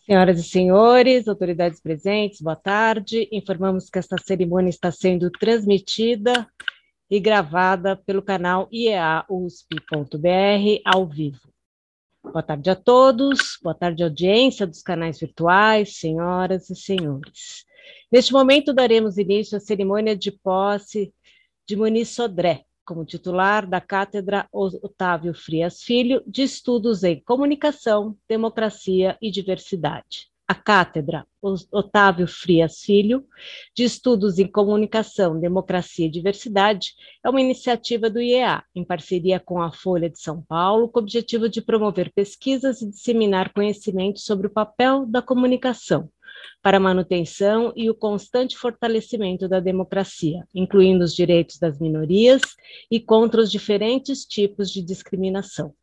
Senhoras e senhores, autoridades presentes, boa tarde. Informamos que esta cerimônia está sendo transmitida e gravada pelo canal IEA-USP.br ao vivo. Boa tarde a todos, boa tarde audiência dos canais virtuais, senhoras e senhores. Neste momento daremos início à cerimônia de posse de Muniz Sodré, como titular da Cátedra Otávio Frias Filho de Estudos em Comunicação, Democracia e Diversidade. A Cátedra Otávio Frias Filho de Estudos em Comunicação, Democracia e Diversidade é uma iniciativa do IEA, em parceria com a Folha de São Paulo, com o objetivo de promover pesquisas e disseminar conhecimento sobre o papel da comunicação para a manutenção e o constante fortalecimento da democracia, incluindo os direitos das minorias e contra os diferentes tipos de discriminação.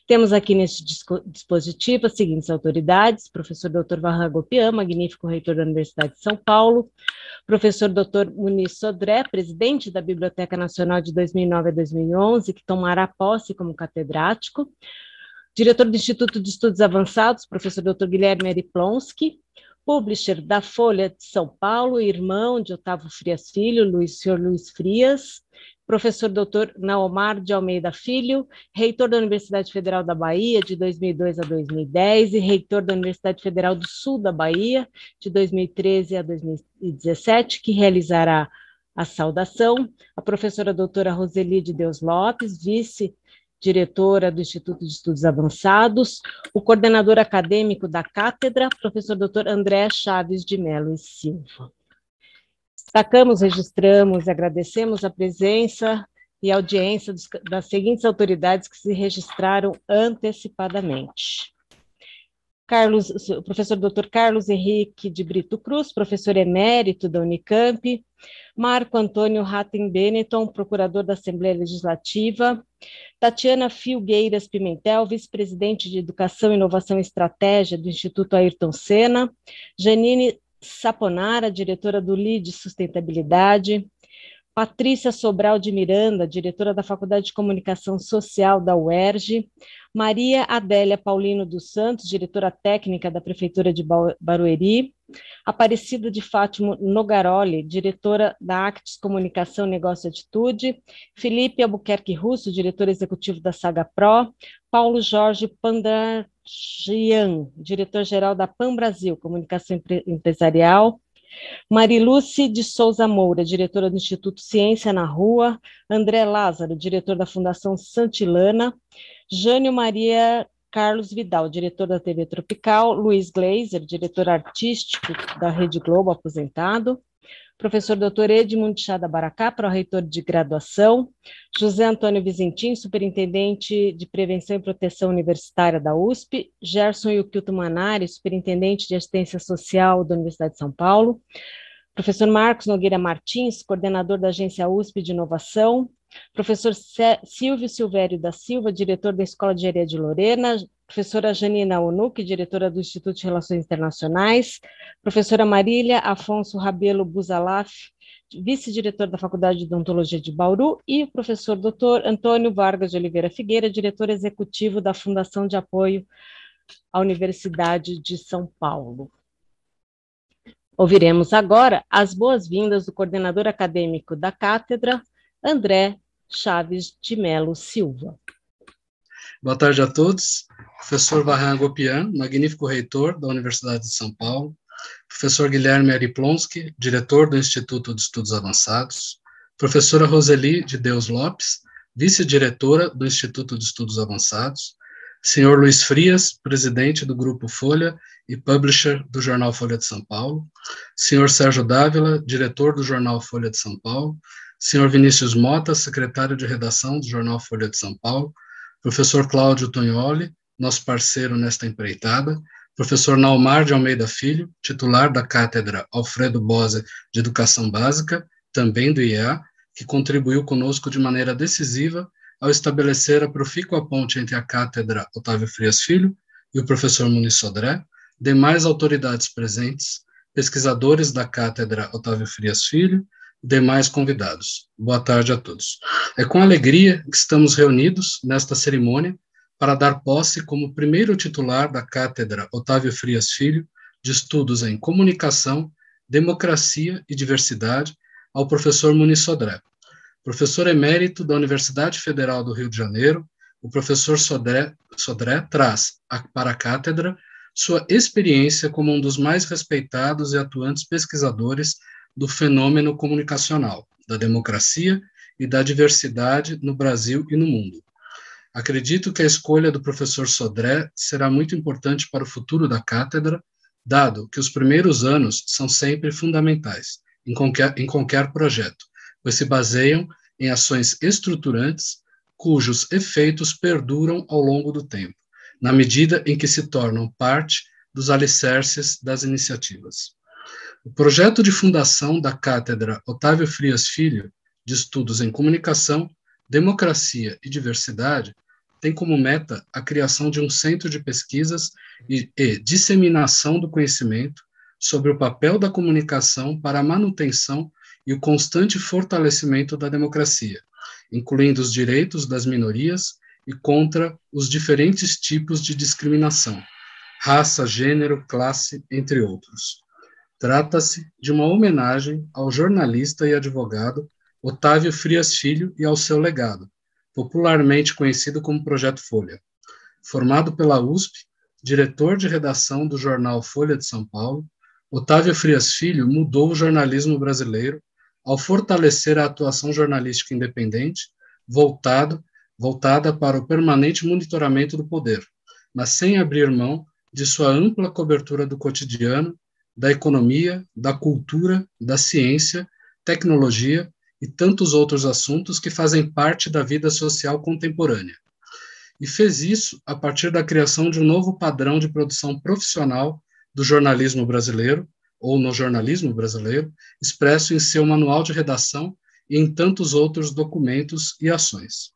Temos aqui neste dispositivo as seguintes autoridades: professor Dr. Vahan Gopian, magnífico reitor da Universidade de São Paulo, professor Dr. Muniz Sodré, presidente da Biblioteca Nacional de 2009 a 2011, que tomará posse como catedrático, diretor do Instituto de Estudos Avançados, professor Dr. Guilherme Ariplonsky, publisher da Folha de São Paulo, irmão de Otávio Frias Filho, senhor Luiz Frias, professor Dr. Naomar de Almeida Filho, reitor da Universidade Federal da Bahia, de 2002 a 2010, e reitor da Universidade Federal do Sul da Bahia, de 2013 a 2017, que realizará a saudação, a professora doutora Roseli de Deus Lopes, vice-diretora do Instituto de Estudos Avançados, o coordenador acadêmico da cátedra, professor Dr. André Chaves de Mello e Silva. Destacamos, registramos e agradecemos a presença e audiência das seguintes autoridades que se registraram antecipadamente. O professor Dr. Carlos Henrique de Brito Cruz, professor emérito da Unicamp, Marco Antônio Hatten Benetton, procurador da Assembleia Legislativa, Tatiana Filgueiras Pimentel, vice-presidente de Educação, Inovação e Estratégia do Instituto Ayrton Senna, Janine Saponara, diretora do LIDE Sustentabilidade, Patrícia Sobral de Miranda, diretora da Faculdade de Comunicação Social da UERJ, Maria Adélia Paulino dos Santos, diretora técnica da Prefeitura de Barueri, Aparecida de Fátima Nogaroli, diretora da Actis Comunicação, Negócio e Atitude, Felipe Albuquerque Russo, diretor executivo da Saga Pro, Paulo Jorge Pandargian, diretor-geral da PAN Brasil, Comunicação Empresarial, Mariluce de Souza Moura, diretora do Instituto Ciência na Rua, André Lázaro, diretor da Fundação Santilana, Jânio Maria Carlos Vidal, diretor da TV Tropical, Luiz Gleiser, diretor artístico da Rede Globo, aposentado, professor Dr. Edmundo Chada Baracá, pró-reitor de graduação, José Antônio Vizentim, superintendente de Prevenção e Proteção Universitária da USP, Gerson Yukilton Manari, superintendente de Assistência Social da Universidade de São Paulo, professor Marcos Nogueira Martins, coordenador da Agência USP de Inovação, professor Silvio Silvério da Silva, diretor da Escola de Engenharia de Lorena, professora Janina Onuc, diretora do Instituto de Relações Internacionais, professora Marília Afonso Rabelo Buzalaf, vice-diretor da Faculdade de Odontologia de Bauru, e o professor Dr. Antônio Vargas de Oliveira Figueira, diretor executivo da Fundação de Apoio à Universidade de São Paulo. Ouviremos agora as boas-vindas do coordenador acadêmico da cátedra, André Chaves de Mello Silva. Boa tarde a todos. Professor Vahan Gopian, magnífico reitor da Universidade de São Paulo. Professor Guilherme Ariplonsky, diretor do Instituto de Estudos Avançados. Professora Roseli de Deus Lopes, vice-diretora do Instituto de Estudos Avançados. Senhor Luiz Frias, presidente do Grupo Folha e publisher do Jornal Folha de São Paulo. Senhor Sérgio Dávila, diretor do Jornal Folha de São Paulo. Senhor Vinícius Mota, secretário de redação do Jornal Folha de São Paulo, professor Cláudio Tognoli, nosso parceiro nesta empreitada, professor Naomar de Almeida Filho, titular da Cátedra Alfredo Bose de Educação Básica, também do IEA, que contribuiu conosco de maneira decisiva ao estabelecer a profícua ponte entre a Cátedra Otávio Frias Filho e o professor Muniz Sodré, demais autoridades presentes, pesquisadores da Cátedra Otávio Frias Filho, demais convidados. Boa tarde a todos. É com alegria que estamos reunidos nesta cerimônia para dar posse como primeiro titular da Cátedra Otávio Frias Filho de Estudos em Comunicação, Democracia e Diversidade ao professor Muniz Sodré. Professor emérito da Universidade Federal do Rio de Janeiro, o professor Sodré traz para a cátedra sua experiência como um dos mais respeitados e atuantes pesquisadores do fenômeno comunicacional, da democracia e da diversidade no Brasil e no mundo. Acredito que a escolha do professor Sodré será muito importante para o futuro da cátedra, dado que os primeiros anos são sempre fundamentais em qualquer projeto, pois se baseiam em ações estruturantes cujos efeitos perduram ao longo do tempo, na medida em que se tornam parte dos alicerces das iniciativas. O projeto de fundação da Cátedra Otávio Frias Filho de Estudos em Comunicação, Democracia e Diversidade tem como meta a criação de um centro de pesquisas e disseminação do conhecimento sobre o papel da comunicação para a manutenção e o constante fortalecimento da democracia, incluindo os direitos das minorias e contra os diferentes tipos de discriminação, raça, gênero, classe, entre outros. Trata-se de uma homenagem ao jornalista e advogado Otávio Frias Filho e ao seu legado, popularmente conhecido como Projeto Folha. Formado pela USP, diretor de redação do jornal Folha de São Paulo, Otávio Frias Filho mudou o jornalismo brasileiro ao fortalecer a atuação jornalística independente, voltada para o permanente monitoramento do poder, mas sem abrir mão de sua ampla cobertura do cotidiano, da economia, da cultura, da ciência, tecnologia e tantos outros assuntos que fazem parte da vida social contemporânea. E fez isso a partir da criação de um novo padrão de produção profissional do jornalismo brasileiro, ou no jornalismo brasileiro, expresso em seu manual de redação e em tantos outros documentos e ações.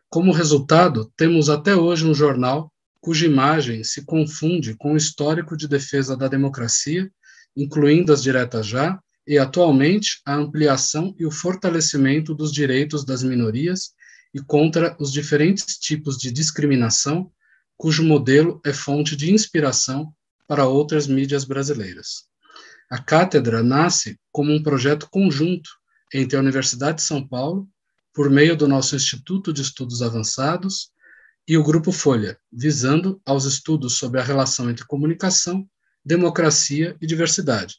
Como resultado, temos até hoje um jornal cuja imagem se confunde com o histórico de defesa da democracia, incluindo as diretas já, e, atualmente, a ampliação e o fortalecimento dos direitos das minorias e contra os diferentes tipos de discriminação, cujo modelo é fonte de inspiração para outras mídias brasileiras. A cátedra nasce como um projeto conjunto entre a Universidade de São Paulo, por meio do nosso Instituto de Estudos Avançados, e o Grupo Folha, visando aos estudos sobre a relação entre comunicação, democracia e diversidade,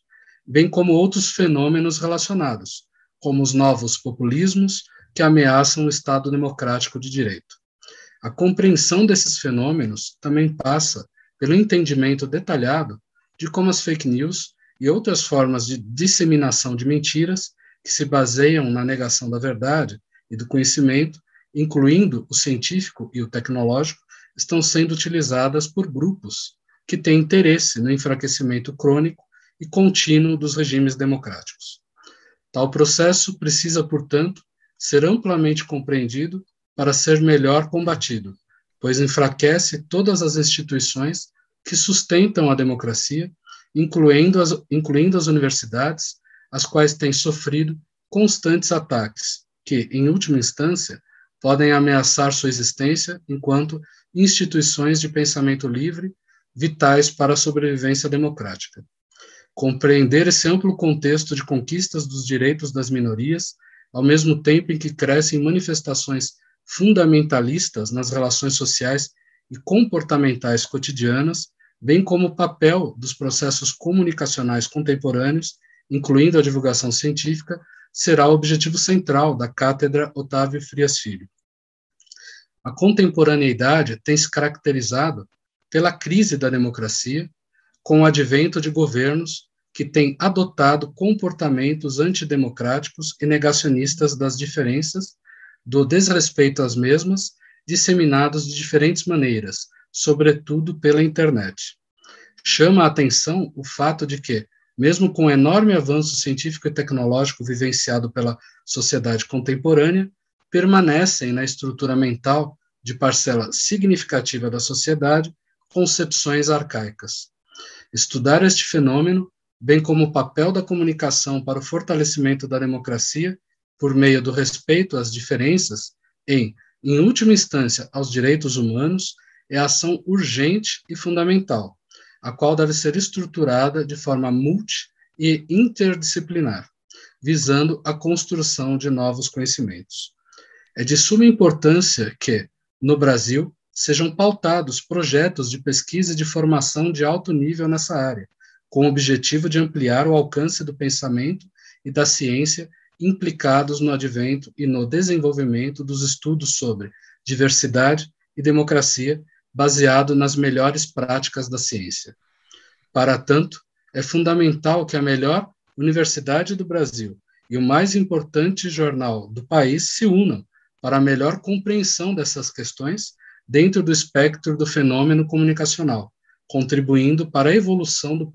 bem como outros fenômenos relacionados, como os novos populismos que ameaçam o Estado democrático de direito. A compreensão desses fenômenos também passa pelo entendimento detalhado de como as fake news e outras formas de disseminação de mentiras que se baseiam na negação da verdade e do conhecimento, incluindo o científico e o tecnológico, estão sendo utilizadas por grupos que têm interesse no enfraquecimento crônico e contínuo dos regimes democráticos. Tal processo precisa, portanto, ser amplamente compreendido para ser melhor combatido, pois enfraquece todas as instituições que sustentam a democracia, incluindo as universidades, as quais têm sofrido constantes ataques, que, em última instância, podem ameaçar sua existência enquanto instituições de pensamento livre, vitais para a sobrevivência democrática. Compreender esse amplo contexto de conquistas dos direitos das minorias, ao mesmo tempo em que crescem manifestações fundamentalistas nas relações sociais e comportamentais cotidianas, bem como o papel dos processos comunicacionais contemporâneos, incluindo a divulgação científica, será o objetivo central da Cátedra Otávio Frias Filho. A contemporaneidade tem se caracterizado pela crise da democracia, com o advento de governos que têm adotado comportamentos antidemocráticos e negacionistas das diferenças, do desrespeito às mesmas, disseminados de diferentes maneiras, sobretudo pela internet. Chama a atenção o fato de que, mesmo com o enorme avanço científico e tecnológico vivenciado pela sociedade contemporânea, permanecem na estrutura mental de parcela significativa da sociedade concepções arcaicas. Estudar este fenômeno, bem como o papel da comunicação para o fortalecimento da democracia, por meio do respeito às diferenças, em última instância, aos direitos humanos, é a ação urgente e fundamental, a qual deve ser estruturada de forma multi e interdisciplinar, visando a construção de novos conhecimentos. É de suma importância que, no Brasil, sejam pautados projetos de pesquisa e de formação de alto nível nessa área, com o objetivo de ampliar o alcance do pensamento e da ciência implicados no advento e no desenvolvimento dos estudos sobre diversidade e democracia, baseado nas melhores práticas da ciência. Para tanto, é fundamental que a melhor universidade do Brasil e o mais importante jornal do país se unam para a melhor compreensão dessas questões dentro do espectro do fenômeno comunicacional, contribuindo para a evolução do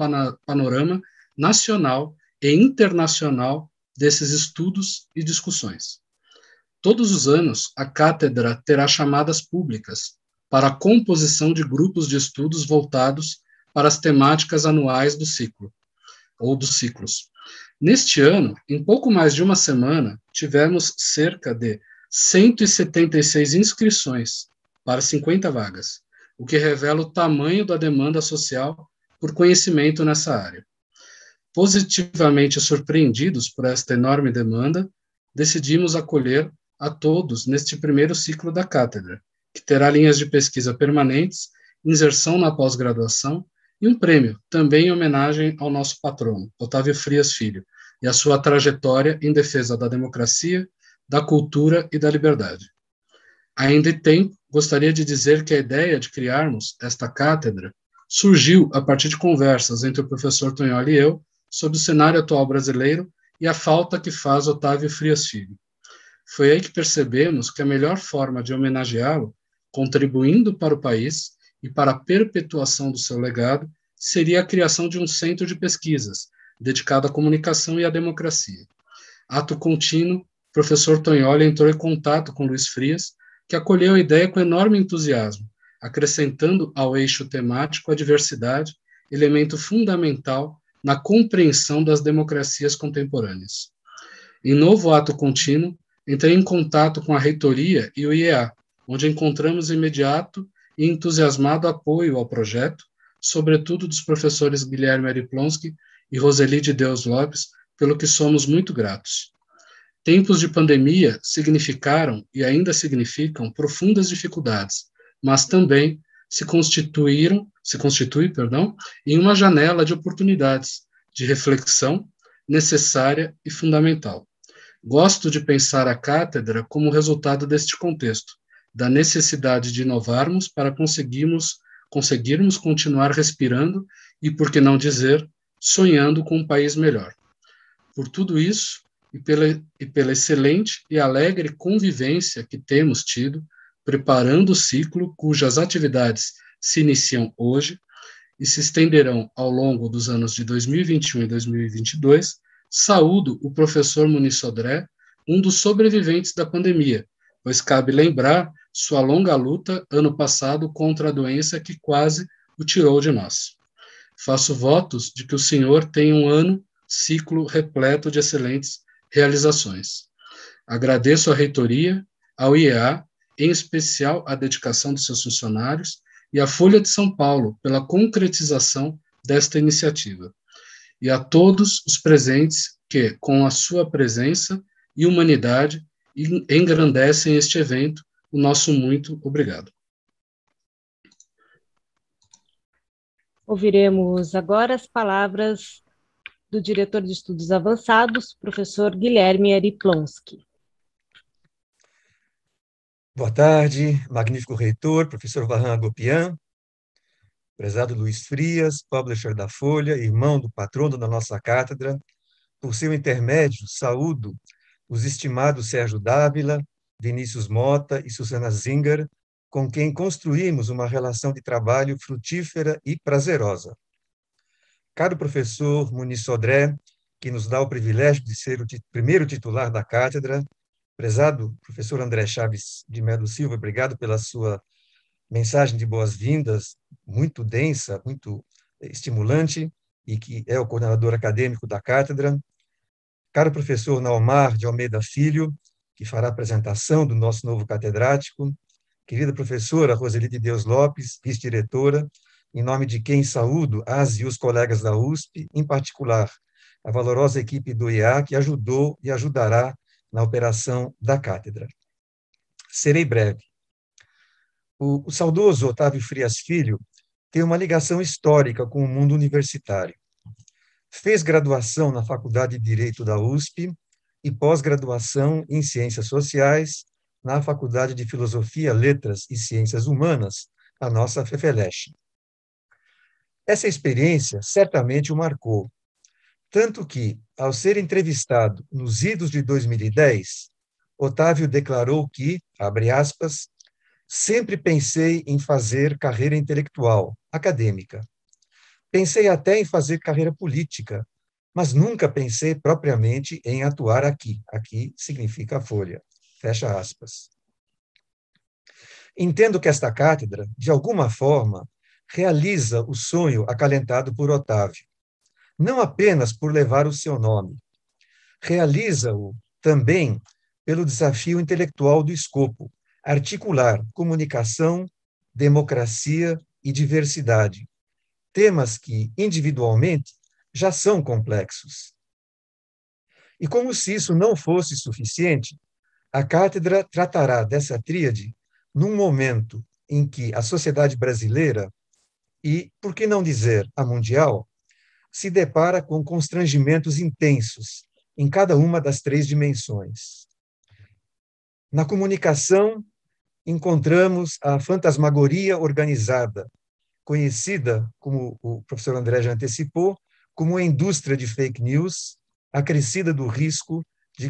panorama nacional e internacional desses estudos e discussões. Todos os anos, a cátedra terá chamadas públicas para a composição de grupos de estudos voltados para as temáticas anuais do ciclo, ou dos ciclos. Neste ano, em pouco mais de uma semana, tivemos cerca de 176 inscrições para 50 vagas, o que revela o tamanho da demanda social por conhecimento nessa área. Positivamente surpreendidos por esta enorme demanda, decidimos acolher a todos neste primeiro ciclo da cátedra, que terá linhas de pesquisa permanentes, inserção na pós-graduação e um prêmio, também em homenagem ao nosso patrono, Otávio Frias Filho, e a sua trajetória em defesa da democracia, da cultura e da liberdade. Ainda em tempo, gostaria de dizer que a ideia de criarmos esta cátedra surgiu a partir de conversas entre o professor Tonholi e eu sobre o cenário atual brasileiro e a falta que faz Otávio Frias Filho. Foi aí que percebemos que a melhor forma de homenageá-lo, contribuindo para o país e para a perpetuação do seu legado, seria a criação de um centro de pesquisas dedicado à comunicação e à democracia. Ato contínuo, o professor Tonholi entrou em contato com Luiz Frias, que acolheu a ideia com enorme entusiasmo, acrescentando ao eixo temático a diversidade, elemento fundamental na compreensão das democracias contemporâneas. Em novo ato contínuo, entrei em contato com a reitoria e o IEA, onde encontramos imediato e entusiasmado apoio ao projeto, sobretudo dos professores Guilherme Ariplonsky e Roseli de Deus Lopes, pelo que somos muito gratos. Tempos de pandemia significaram e ainda significam profundas dificuldades, mas também se constitui, em uma janela de oportunidades, de reflexão necessária e fundamental. Gosto de pensar a cátedra como resultado deste contexto, da necessidade de inovarmos para conseguirmos continuar respirando e, por que não dizer, sonhando com um país melhor. Por tudo isso, e pela excelente e alegre convivência que temos tido, preparando o ciclo cujas atividades se iniciam hoje e se estenderão ao longo dos anos de 2021 e 2022, saúdo o professor Muniz Sodré, um dos sobreviventes da pandemia, pois cabe lembrar sua longa luta ano passado contra a doença que quase o tirou de nós. Faço votos de que o senhor tenha um ciclo repleto de excelentes realizações. Agradeço à reitoria, ao IEA, em especial a dedicação de seus funcionários, e à Folha de São Paulo pela concretização desta iniciativa. E a todos os presentes que, com a sua presença e humanidade, engrandecem este evento, o nosso muito obrigado. Ouviremos agora as palavras do diretor de Estudos Avançados, professor Guilherme Ariplonsky. Boa tarde, magnífico reitor, professor Varran Agopian, prezado Luiz Frias, publisher da Folha, irmão do patrono da nossa cátedra. Por seu intermédio, saúdo os estimados Sérgio Dávila, Vinícius Mota e Susana Zinger, com quem construímos uma relação de trabalho frutífera e prazerosa. Caro professor Muniz Sodré, que nos dá o privilégio de ser o primeiro titular da cátedra, prezado professor André Chaves de Melo Silva, obrigado pela sua mensagem de boas-vindas, muito densa, muito estimulante, e que é o coordenador acadêmico da cátedra. Caro professor Naomar de Almeida Filho, que fará a apresentação do nosso novo catedrático. querida professora Roseli de Deus Lopes, vice-diretora, em nome de quem saúdo as e os colegas da USP, em particular a valorosa equipe do IEA, que ajudou e ajudará na operação da cátedra. Serei breve. O saudoso Otávio Frias Filho tem uma ligação histórica com o mundo universitário. Fez graduação na Faculdade de Direito da USP e pós-graduação em Ciências Sociais na Faculdade de Filosofia, Letras e Ciências Humanas, a nossa FEFELESH. Essa experiência certamente o marcou, tanto que, ao ser entrevistado nos idos de 2010, Otávio declarou que, abre aspas, sempre pensei em fazer carreira intelectual, acadêmica. Pensei até em fazer carreira política, mas nunca pensei propriamente em atuar aqui. Aqui significa a Folha. Fecha aspas. Entendo que esta cátedra, de alguma forma, realiza o sonho acalentado por Otávio, não apenas por levar o seu nome. Realiza-o também pelo desafio intelectual do escopo, articular comunicação, democracia e diversidade, temas que, individualmente, já são complexos. E como se isso não fosse suficiente, a cátedra tratará dessa tríade num momento em que a sociedade brasileira, e, por que não dizer, a mundial, se depara com constrangimentos intensos em cada uma das três dimensões. Na comunicação, encontramos a fantasmagoria organizada, conhecida, como o professor André já antecipou, como a indústria de fake news, acrescida do risco de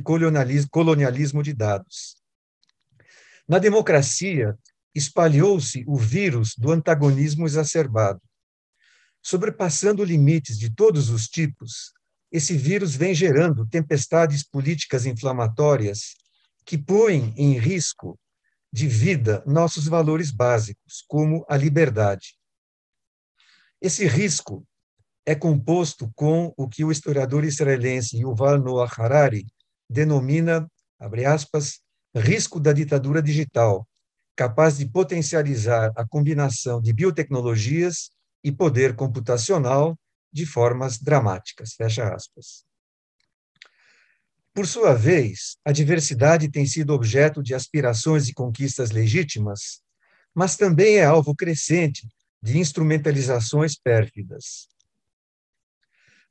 colonialismo de dados. Na democracia, espalhou-se o vírus do antagonismo exacerbado. Sobrepassando limites de todos os tipos, esse vírus vem gerando tempestades políticas inflamatórias que põem em risco de vida nossos valores básicos, como a liberdade. Esse risco é composto com o que o historiador israelense Yuval Noah Harari denomina, abre aspas, risco da ditadura digital, capaz de potencializar a combinação de biotecnologias e poder computacional de formas dramáticas, fecha aspas. Por sua vez, a diversidade tem sido objeto de aspirações e conquistas legítimas, mas também é alvo crescente de instrumentalizações pérfidas.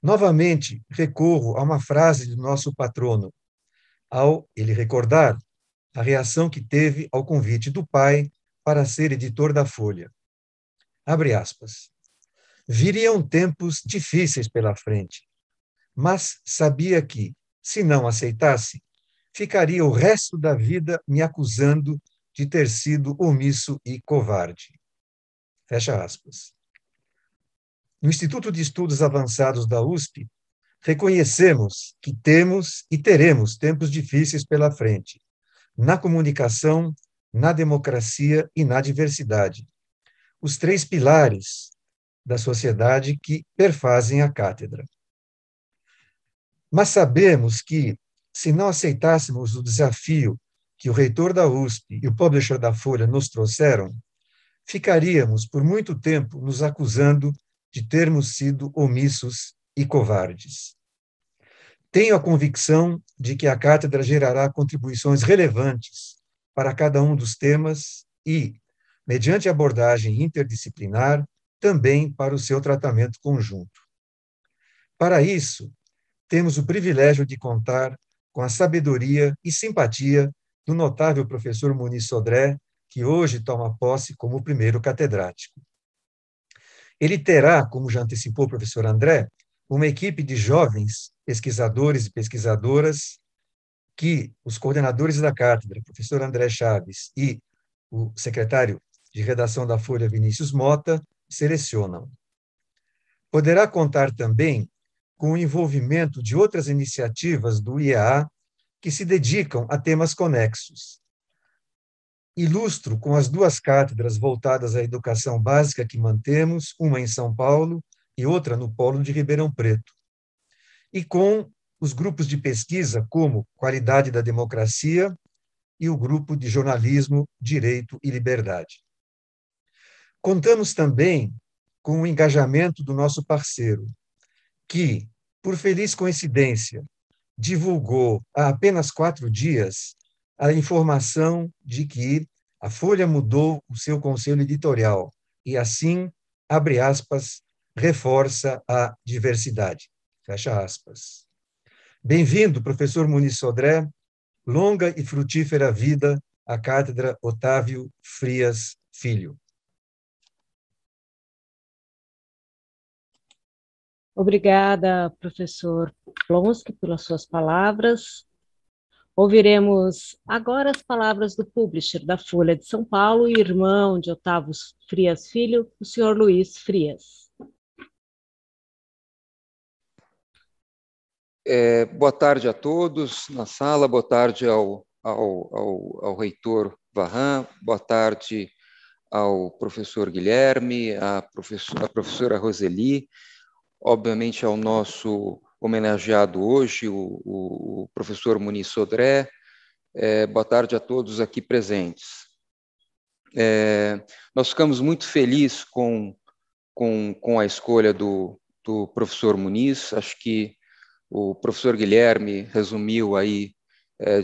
Novamente, recorro a uma frase do nosso patrono, ao ele recordar a reação que teve ao convite do pai para ser editor da Folha. Abre aspas. Viriam tempos difíceis pela frente, mas sabia que, se não aceitasse, ficaria o resto da vida me acusando de ter sido omisso e covarde. Fecha aspas. No Instituto de Estudos Avançados da USP, reconhecemos que temos e teremos tempos difíceis pela frente, na comunicação, na democracia e na diversidade. Os três pilares da sociedade que perfazem a cátedra. Mas sabemos que, se não aceitássemos o desafio que o reitor da USP e o publisher da Folha nos trouxeram, ficaríamos, por muito tempo, nos acusando de termos sido omissos e covardes. Tenho a convicção de que a cátedra gerará contribuições relevantes para cada um dos temas e, mediante abordagem interdisciplinar, também para o seu tratamento conjunto. Para isso, temos o privilégio de contar com a sabedoria e simpatia do notável professor Muniz Sodré, que hoje toma posse como o primeiro catedrático. Ele terá, como já antecipou o professor André, uma equipe de jovens pesquisadores e pesquisadoras que os coordenadores da cátedra, professor André Chaves e o secretário de redação da Folha, Vinícius Mota, selecionam. Poderá contar também com o envolvimento de outras iniciativas do IEA que se dedicam a temas conexos. Ilustro com as duas cátedras voltadas à educação básica que mantemos, uma em São Paulo e outra no Polo de Ribeirão Preto, e com os grupos de pesquisa como Qualidade da Democracia e o grupo de jornalismo Direito e Liberdade. Contamos também com o engajamento do nosso parceiro, que, por feliz coincidência, divulgou há apenas 4 dias a informação de que a Folha mudou o seu conselho editorial e, assim, abre aspas, reforça a diversidade. Fecha aspas. Bem-vindo, professor Muniz Sodré, longa e frutífera vida à Cátedra Otávio Frias Filho. Obrigada, professor Plonsky, pelas suas palavras. Ouviremos agora as palavras do publisher da Folha de São Paulo e irmão de Otávio Frias Filho, o senhor Luiz Frias. Boa tarde a todos na sala, boa tarde ao reitor Varran, boa tarde ao professor Guilherme, à professora Roseli, obviamente ao nosso homenageado hoje, o professor Muniz Sodré. Boa tarde a todos aqui presentes. Nós ficamos muito felizes com a escolha do professor Muniz. Acho que o professor Guilherme resumiu aí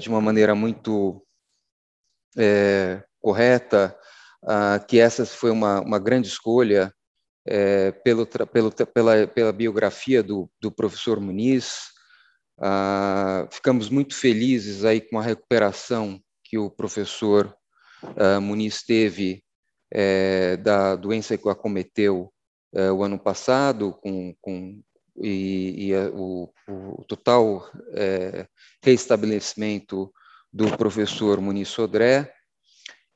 de uma maneira muito correta que essa foi uma grande escolha pela biografia do professor Muniz. Ficamos muito felizes aí com a recuperação que o professor Muniz teve da doença que o acometeu o ano passado, o total reestabelecimento do professor Muniz Sodré.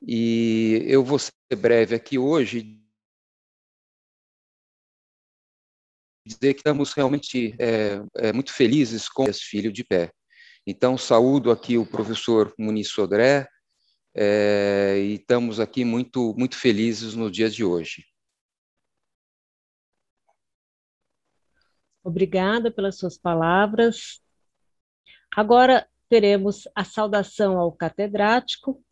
E eu vou ser breve aqui hoje, dizer que estamos realmente muito felizes com esse filho de pé. Então, saúdo aqui o professor Muniz Sodré e estamos aqui muito felizes no dia de hoje. Obrigada pelas suas palavras. Agora teremos a saudação ao catedrático.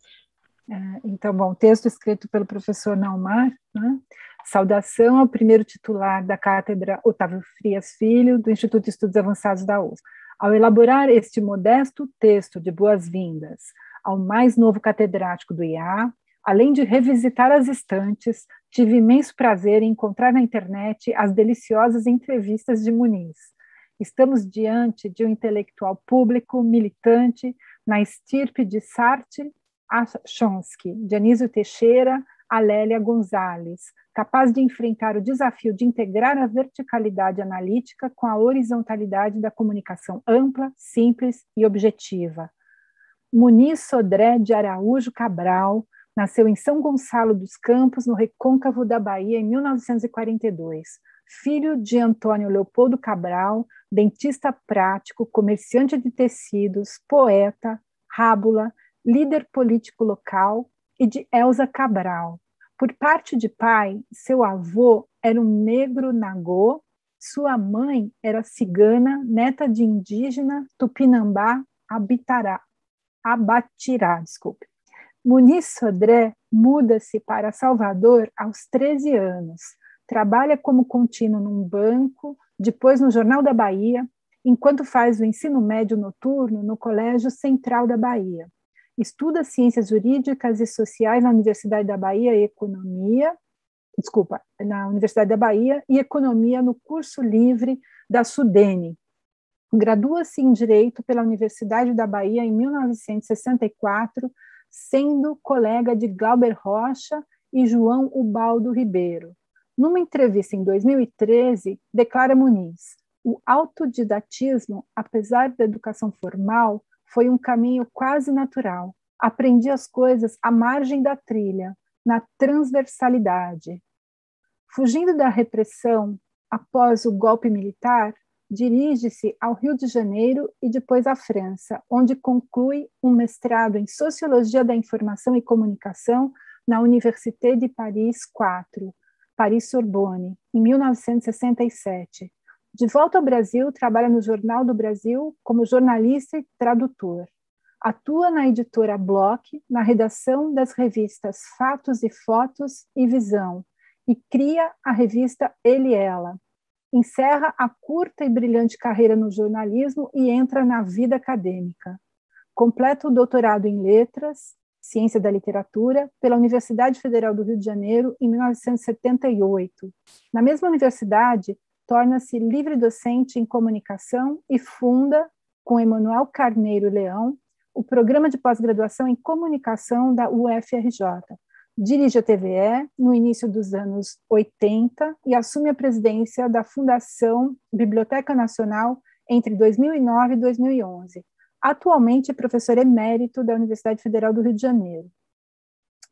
Então, bom, texto escrito pelo professor Naumar, né? Saudação ao primeiro titular da Cátedra Otávio Frias Filho, do Instituto de Estudos Avançados da USP. Ao elaborar este modesto texto de boas-vindas ao mais novo catedrático do IA, além de revisitar as estantes, tive imenso prazer em encontrar na internet as deliciosas entrevistas de Muniz. Estamos diante de um intelectual público, militante, na estirpe de Sartre a Chomsky, Dionísio Teixeira, a Lélia Gonzalez, capaz de enfrentar o desafio de integrar a verticalidade analítica com a horizontalidade da comunicação ampla, simples e objetiva. Muniz Sodré de Araújo Cabral nasceu em São Gonçalo dos Campos, no recôncavo da Bahia, em 1942. Filho de Antônio Leopoldo Cabral, dentista prático, comerciante de tecidos, poeta, rábula, líder político local, e de Elza Cabral. Por parte de pai, seu avô era um negro nagô, sua mãe era cigana, neta de indígena Tupinambá Abatirá. Muniz Sodré muda-se para Salvador aos 13 anos, trabalha como contínuo num banco, depois no Jornal da Bahia, enquanto faz o ensino médio noturno no Colégio Central da Bahia. Estuda Ciências Jurídicas e Sociais na Universidade da Bahia e Economia no curso livre da Sudene. Gradua-se em Direito pela Universidade da Bahia em 1964, sendo colega de Glauber Rocha e João Ubaldo Ribeiro. Numa entrevista em 2013, declara Muniz: o autodidatismo, apesar da educação formal, foi um caminho quase natural. Aprendi as coisas à margem da trilha, na transversalidade. Fugindo da repressão após o golpe militar, dirige-se ao Rio de Janeiro e depois à França, onde conclui um mestrado em Sociologia da Informação e Comunicação na Université de Paris IV, Paris-Sorbonne, em 1967. De volta ao Brasil, trabalha no Jornal do Brasil como jornalista e tradutor. Atua na editora Bloch, na redação das revistas Fatos e Fotos e Visão, e cria a revista Ele e Ela. Encerra a curta e brilhante carreira no jornalismo e entra na vida acadêmica. Completa o doutorado em Letras, Ciência da Literatura, pela Universidade Federal do Rio de Janeiro, em 1978. Na mesma universidade, torna-se livre-docente em comunicação e funda, com Emanuel Carneiro Leão, o programa de pós-graduação em comunicação da UFRJ. Dirige a TVE no início dos anos 80 e assume a presidência da Fundação Biblioteca Nacional entre 2009 e 2011. Atualmente é professor emérito da Universidade Federal do Rio de Janeiro.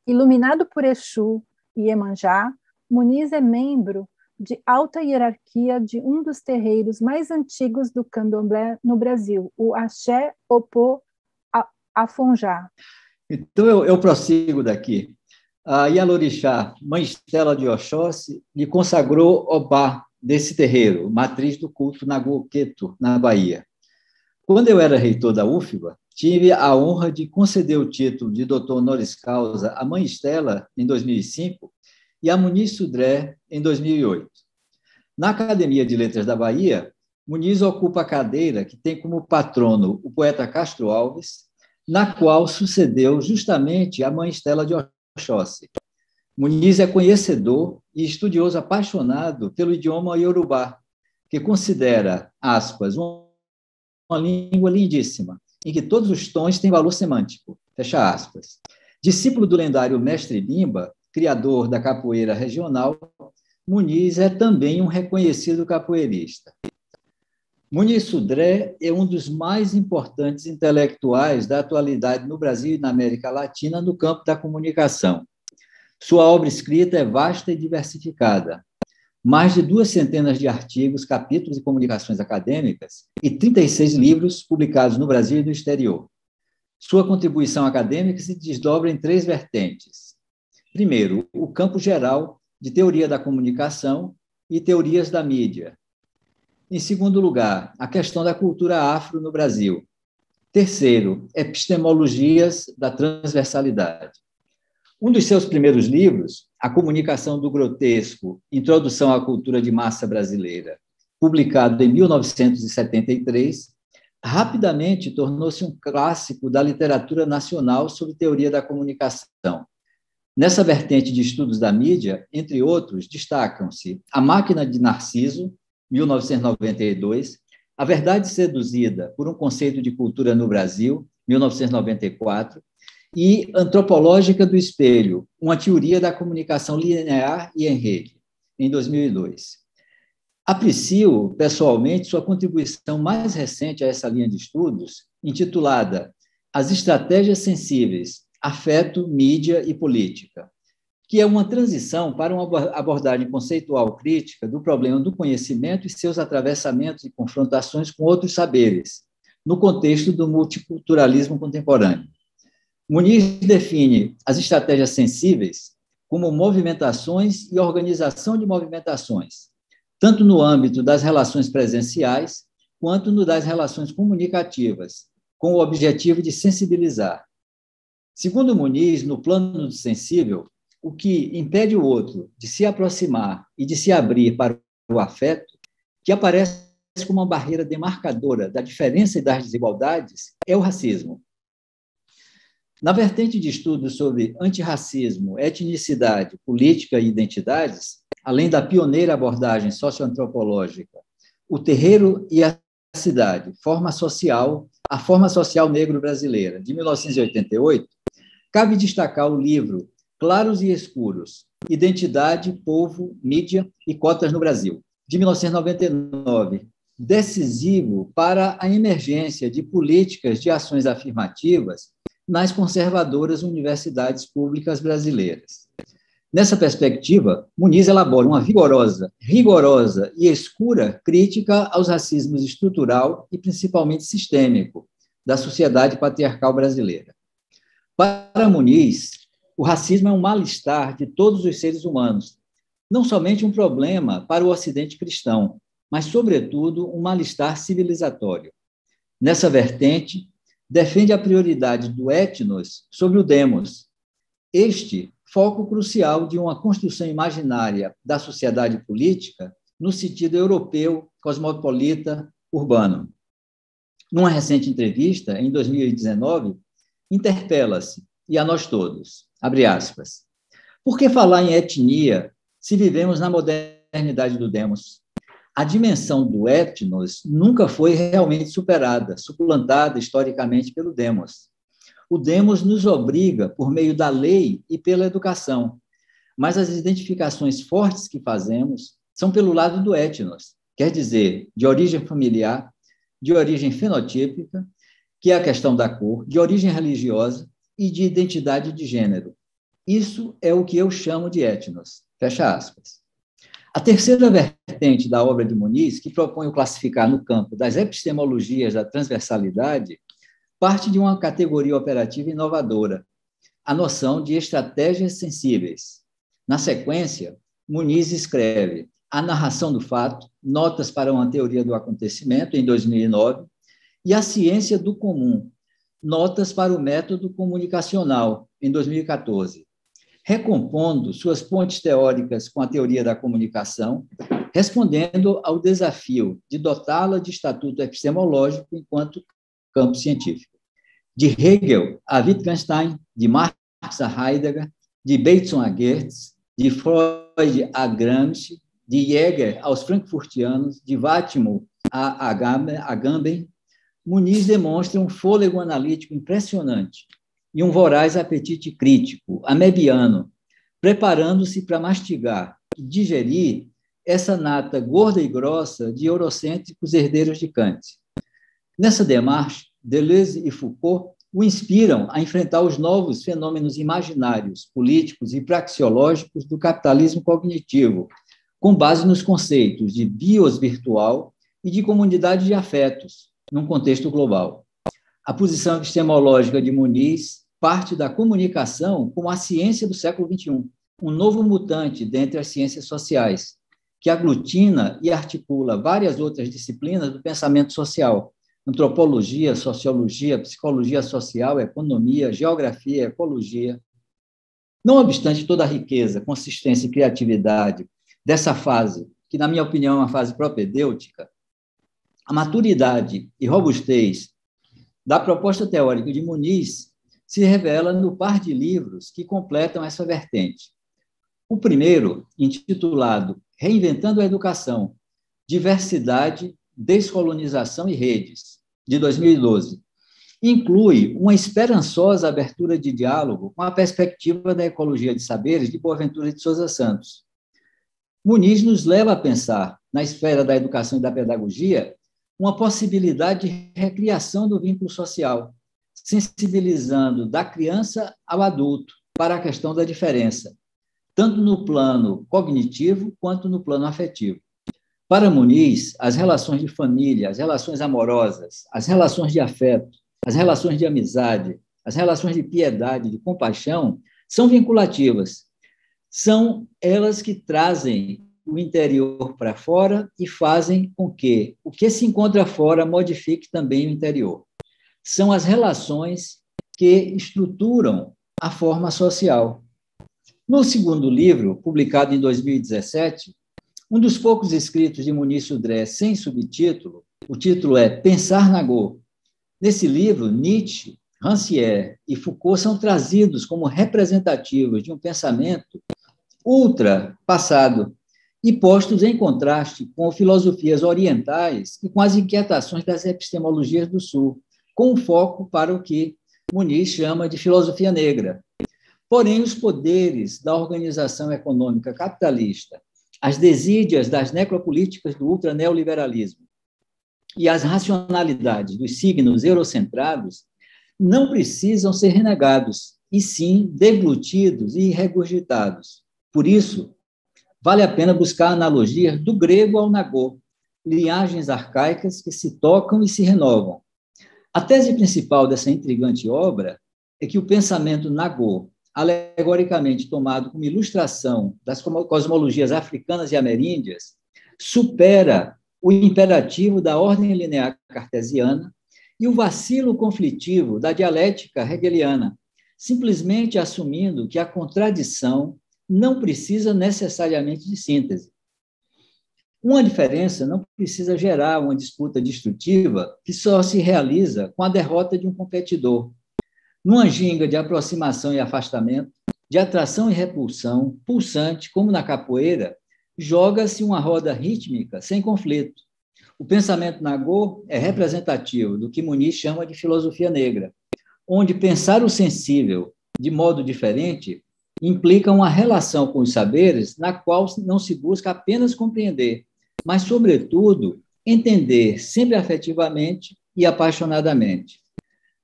Iluminado por Exu e Iemanjá, Muniz é membro de alta hierarquia de um dos terreiros mais antigos do candomblé no Brasil, o Axé Opô Afonjá. Então, eu prossigo daqui. A Ialorixá, Mãe Estela de Oxóssi, lhe consagrou Obá desse terreiro, matriz do culto Naguoqueto, na Bahia. Quando eu era reitor da UFBA, tive a honra de conceder o título de doutor honoris causa à Mãe Estela, em 2005, e a Muniz Sudré, em 2008. Na Academia de Letras da Bahia, Muniz ocupa a cadeira que tem como patrono o poeta Castro Alves, na qual sucedeu justamente a Mãe Estela de Oxóssi. Muniz é conhecedor e estudioso apaixonado pelo idioma iorubá, que considera, aspas, uma língua lindíssima, em que todos os tons têm valor semântico, fecha aspas. Discípulo do lendário Mestre Bimba, criador da capoeira regional, Muniz é também um reconhecido capoeirista. Muniz Sudré é um dos mais importantes intelectuais da atualidade no Brasil e na América Latina no campo da comunicação. Sua obra escrita é vasta e diversificada. Mais de 200 de artigos, capítulos e comunicações acadêmicas e 36 livros publicados no Brasil e no exterior. Sua contribuição acadêmica se desdobra em 3 vertentes. Primeiro, o campo geral de teoria da comunicação e teorias da mídia. Em segundo lugar, a questão da cultura afro no Brasil. Terceiro, epistemologias da transversalidade. Um dos seus primeiros livros, A Comunicação do Grotesco, Introdução à Cultura de Massa Brasileira, publicado em 1973, rapidamente tornou-se um clássico da literatura nacional sobre teoria da comunicação. Nessa vertente de estudos da mídia, entre outros, destacam-se A Máquina de Narciso, 1992, A Verdade Seduzida por um Conceito de Cultura no Brasil, 1994, e Antropológica do Espelho, uma teoria da comunicação linear e em rede, em 2002. Aprecio, pessoalmente, sua contribuição mais recente a essa linha de estudos, intitulada As Estratégias Sensíveis, Afeto, Mídia e Política, que é uma transição para uma abordagem conceitual crítica do problema do conhecimento e seus atravessamentos e confrontações com outros saberes, no contexto do multiculturalismo contemporâneo. Muniz define as estratégias sensíveis como movimentações e organização de movimentações, tanto no âmbito das relações presenciais, quanto no das relações comunicativas, com o objetivo de sensibilizar. Segundo Muniz, no plano do sensível, o que impede o outro de se aproximar e de se abrir para o afeto, que aparece como uma barreira demarcadora da diferença e das desigualdades, é o racismo. Na vertente de estudos sobre antirracismo, etnicidade, política e identidades, além da pioneira abordagem socioantropológica, O Terreiro e a Cidade, a forma social negro-brasileira, de 1988, cabe destacar o livro Claros e Escuros, Identidade, Povo, Mídia e Cotas no Brasil, de 1999, decisivo para a emergência de políticas de ações afirmativas nas conservadoras universidades públicas brasileiras. Nessa perspectiva, Muniz elabora uma rigorosa e escura crítica aos racismos estrutural e principalmente sistêmico da sociedade patriarcal brasileira. Para Muniz, o racismo é um mal-estar de todos os seres humanos, não somente um problema para o Ocidente cristão, mas, sobretudo, um mal-estar civilizatório. Nessa vertente, defende a prioridade do etnos sobre o demos. Este foco crucial de uma construção imaginária da sociedade política no sentido europeu, cosmopolita, urbano. Numa recente entrevista, em 2019, interpela-se, e a nós todos, abre aspas, por que falar em etnia se vivemos na modernidade do demos? A dimensão do etnos nunca foi realmente superada, suplantada historicamente pelo demos. O demos nos obriga por meio da lei e pela educação, mas as identificações fortes que fazemos são pelo lado do etnos, quer dizer, de origem familiar, de origem fenotípica, que é a questão da cor, de origem religiosa e de identidade de gênero. Isso é o que eu chamo de etnos. Fecha aspas. A terceira vertente da obra de Muniz, que propõe o classificar no campo das epistemologias da transversalidade, parte de uma categoria operativa inovadora, a noção de estratégias sensíveis. Na sequência, Muniz escreve A Narração do Fato, Notas para uma Teoria do Acontecimento, em 2009, e A Ciência do Comum, Notas para o Método Comunicacional, em 2014. Recompondo suas pontes teóricas com a teoria da comunicação, respondendo ao desafio de dotá-la de estatuto epistemológico enquanto campo científico. De Hegel a Wittgenstein, de Marx a Heidegger, de Bateson a Goethe, de Freud a Gramsci, de Jäger aos frankfurtianos, de Vátimo a Agamben, Muniz demonstra um fôlego analítico impressionante e um voraz apetite crítico, amebiano, preparando-se para mastigar e digerir essa nata gorda e grossa de eurocêntricos herdeiros de Kant. Nessa demarche, Deleuze e Foucault o inspiram a enfrentar os novos fenômenos imaginários, políticos e praxeológicos do capitalismo cognitivo, com base nos conceitos de bios virtual e de comunidade de afetos, num contexto global. A posição epistemológica de Muniz parte da comunicação como a ciência do século XXI, um novo mutante dentre as ciências sociais, que aglutina e articula várias outras disciplinas do pensamento social, antropologia, sociologia, psicologia social, economia, geografia, ecologia. Não obstante toda a riqueza, consistência e criatividade dessa fase, que, na minha opinião, é uma fase propedêutica, a maturidade e robustez da proposta teórica de Muniz se revela no par de livros que completam essa vertente. O primeiro, intitulado Reinventando a Educação, Diversidade, Descolonização e Redes, de 2012, inclui uma esperançosa abertura de diálogo com a perspectiva da ecologia de saberes de Boaventura de Sousa Santos. Muniz nos leva a pensar, na esfera da educação e da pedagogia, uma possibilidade de recriação do vínculo social, sensibilizando da criança ao adulto para a questão da diferença, tanto no plano cognitivo quanto no plano afetivo. Para Muniz, as relações de família, as relações amorosas, as relações de afeto, as relações de amizade, as relações de piedade, de compaixão, são vinculativas. São elas que trazem o interior para fora e fazem com que o que se encontra fora modifique também o interior. São as relações que estruturam a forma social. No segundo livro, publicado em 2017, um dos poucos escritos de Muniz Sodré sem subtítulo, o título é Pensar na Go. Nesse livro, Nietzsche, Rancière e Foucault são trazidos como representativos de um pensamento ultrapassado e postos em contraste com filosofias orientais e com as inquietações das epistemologias do Sul, com um foco para o que Muniz chama de filosofia negra. Porém, os poderes da organização econômica capitalista, as desídias das necropolíticas do ultraneoliberalismo e as racionalidades dos signos eurocentrados não precisam ser renegados, e sim deglutidos e regurgitados. Por isso, vale a pena buscar analogias do grego ao nagô, linhagens arcaicas que se tocam e se renovam. A tese principal dessa intrigante obra é que o pensamento nagô, alegoricamente tomado como ilustração das cosmologias africanas e ameríndias, supera o imperativo da ordem linear cartesiana e o vacilo conflitivo da dialética hegeliana, simplesmente assumindo que a contradição não precisa necessariamente de síntese. Uma diferença não precisa gerar uma disputa destrutiva que só se realiza com a derrota de um competidor. Numa ginga de aproximação e afastamento, de atração e repulsão, pulsante, como na capoeira, joga-se uma roda rítmica sem conflito. O pensamento Nagô é representativo do que Muniz chama de filosofia negra, onde pensar o sensível de modo diferente implica uma relação com os saberes na qual não se busca apenas compreender, mas, sobretudo, entender sempre afetivamente e apaixonadamente.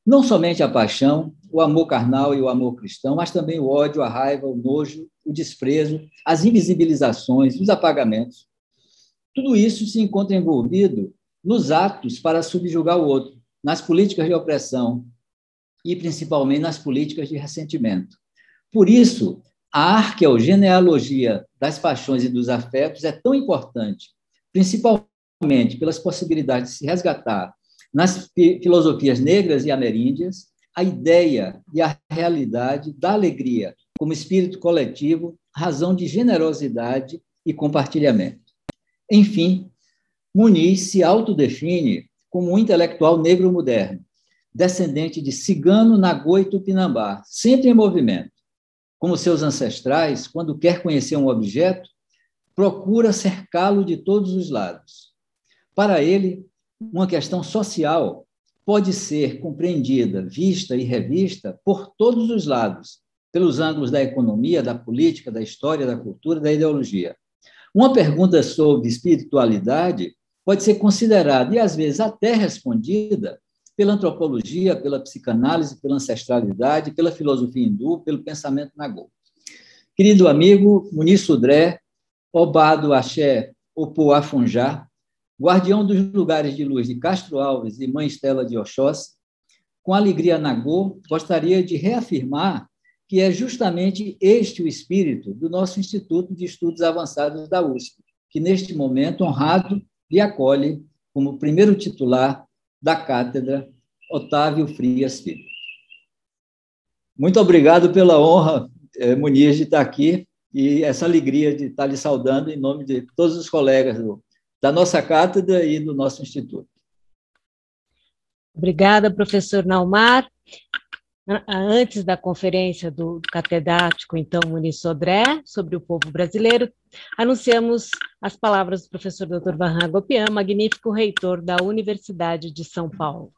Não somente a paixão, o amor carnal e o amor cristão, mas também o ódio, a raiva, o nojo, o desprezo, as invisibilizações, os apagamentos. Tudo isso se encontra envolvido nos atos para subjugar o outro, nas políticas de opressão e, principalmente, nas políticas de ressentimento. Por isso, a arqueogenealogia das paixões e dos afetos é tão importante, principalmente pelas possibilidades de se resgatar nas filosofias negras e ameríndias a ideia e a realidade da alegria como espírito coletivo, razão de generosidade e compartilhamento. Enfim, Muniz se autodefine como um intelectual negro moderno, descendente de cigano, nagô e tupinambá, sempre em movimento. Como seus ancestrais, quando quer conhecer um objeto, procura cercá-lo de todos os lados. Para ele, uma questão social pode ser compreendida, vista e revista por todos os lados, pelos ângulos da economia, da política, da história, da cultura, da ideologia. Uma pergunta sobre espiritualidade pode ser considerada e, às vezes, até respondida pela antropologia, pela psicanálise, pela ancestralidade, pela filosofia hindu, pelo pensamento Nagô. Querido amigo Muniz Sodré, Obado Axé Opo Afonjá, guardião dos lugares de luz de Castro Alves e Mãe Estela de Oxóssi, com alegria Nagô, gostaria de reafirmar que é justamente este o espírito do nosso Instituto de Estudos Avançados da USP, que, neste momento, honrado, lhe acolhe como primeiro titular da cátedra Otávio Frias Filho. Muito obrigado pela honra, Muniz, de estar aqui e essa alegria de estar lhe saudando em nome de todos os colegas da nossa cátedra e do nosso instituto. Obrigada, professor Naumar. Antes da conferência do catedrático, então, Muniz Sodré, sobre o povo brasileiro, anunciamos as palavras do professor Dr. Vahan Agopian, magnífico reitor da Universidade de São Paulo.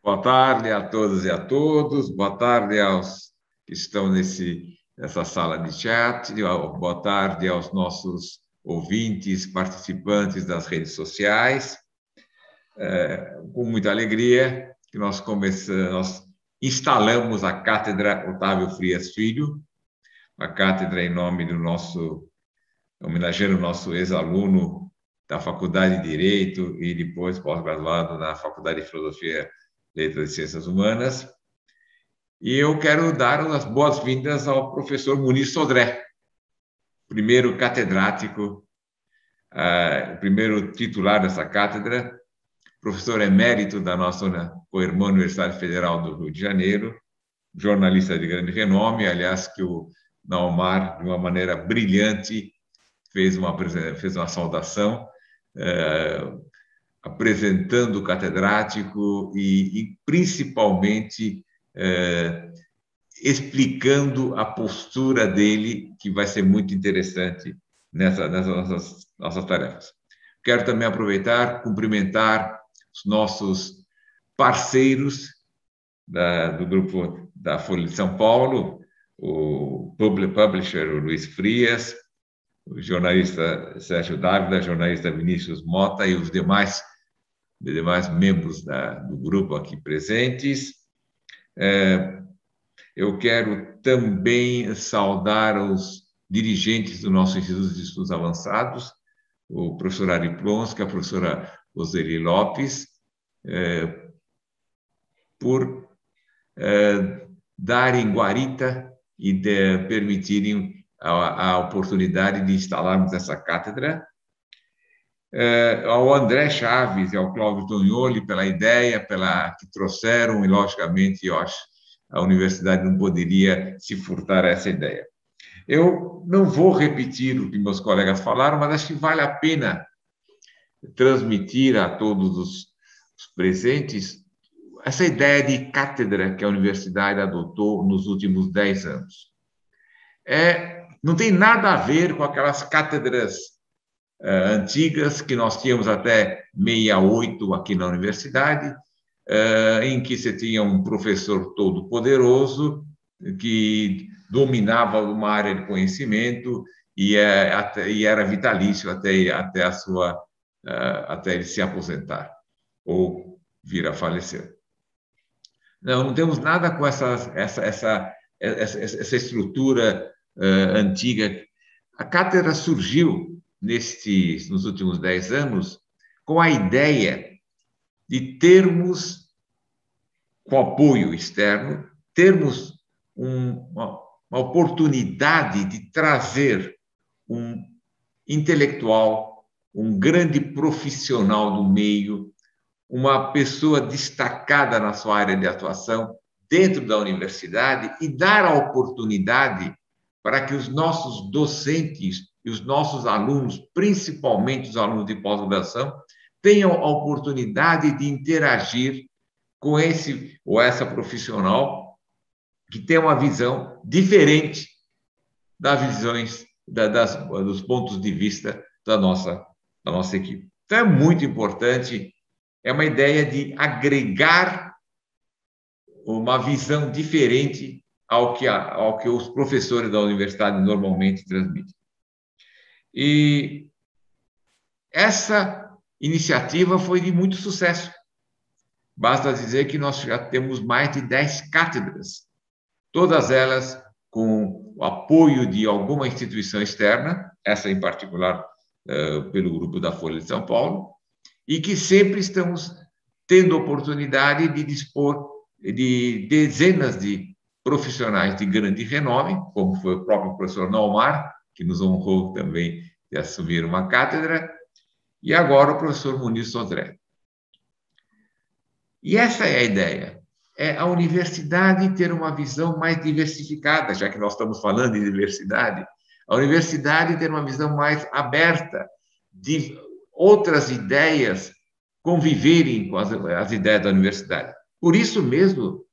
Boa tarde a todas e a todos, boa tarde aos que estão nessa sala de chat, boa tarde aos nossos ouvintes, participantes das redes sociais. Com muita alegria que nós instalamos a Cátedra Otávio Frias Filho, a cátedra em nome do homenageando o nosso ex-aluno da Faculdade de Direito e depois pós-graduado na Faculdade de Filosofia, Letras e Ciências Humanas. E eu quero dar as boas-vindas ao professor Muniz Sodré, primeiro catedrático, o primeiro titular dessa cátedra, professor emérito da nossa co-irmã Universidade Federal do Rio de Janeiro, jornalista de grande renome, aliás, que o Naumar, de uma maneira brilhante, fez uma saudação, apresentando o catedrático e principalmente, explicando a postura dele, que vai ser muito interessante nessas nossas tarefas. Quero também aproveitar, cumprimentar os nossos parceiros do grupo da Folha de São Paulo, o publisher o Luiz Frias, o jornalista Sérgio Dávila, o jornalista Vinícius Mota e os demais membros do grupo aqui presentes. Eu quero também saudar os dirigentes do nosso Instituto de Estudos Avançados, o professor Ari Plonsky, a professora Roseli Lopes, por darem guarita e permitirem a oportunidade de instalarmos essa cátedra. ao André Chaves e ao Cláudio Tognoli pela ideia que trouxeram, e, logicamente, eu acho a universidade não poderia se furtar essa ideia. Eu não vou repetir o que meus colegas falaram, mas acho que vale a pena transmitir a todos os presentes essa ideia de cátedra que a universidade adotou nos últimos 10 anos. Não tem nada a ver com aquelas cátedras antigas que nós tínhamos até 68 aqui na universidade, em que você tinha um professor todo poderoso que dominava uma área de conhecimento e era vitalício até ele se aposentar ou vir a falecer. Não temos nada com essa estrutura antiga. A cátedra surgiu nos últimos 10 anos com a ideia de termos, com apoio externo, termos uma oportunidade de trazer um intelectual, um grande profissional do meio, uma pessoa destacada na sua área de atuação dentro da universidade e dar a oportunidade para que os nossos docentes e os nossos alunos, principalmente os alunos de pós-graduação, tenham a oportunidade de interagir com esse ou essa profissional que tem uma visão diferente das visões, dos pontos de vista da nossa equipe. Então, é muito importante, é uma ideia de agregar uma visão diferente ao que os professores da universidade normalmente transmitem. E essa iniciativa foi de muito sucesso. Basta dizer que nós já temos mais de 10 cátedras, todas elas com o apoio de alguma instituição externa, essa em particular pelo grupo da Folha de São Paulo, e que sempre estamos tendo oportunidade de dispor de dezenas de profissionais de grande renome, como foi o próprio professor Naumar, que nos honrou também de assumir uma cátedra, e agora o professor Muniz Sodré. E essa é a ideia, é a universidade ter uma visão mais diversificada, já que nós estamos falando de diversidade, a universidade ter uma visão mais aberta, de outras ideias conviverem com as ideias da universidade. Por isso mesmo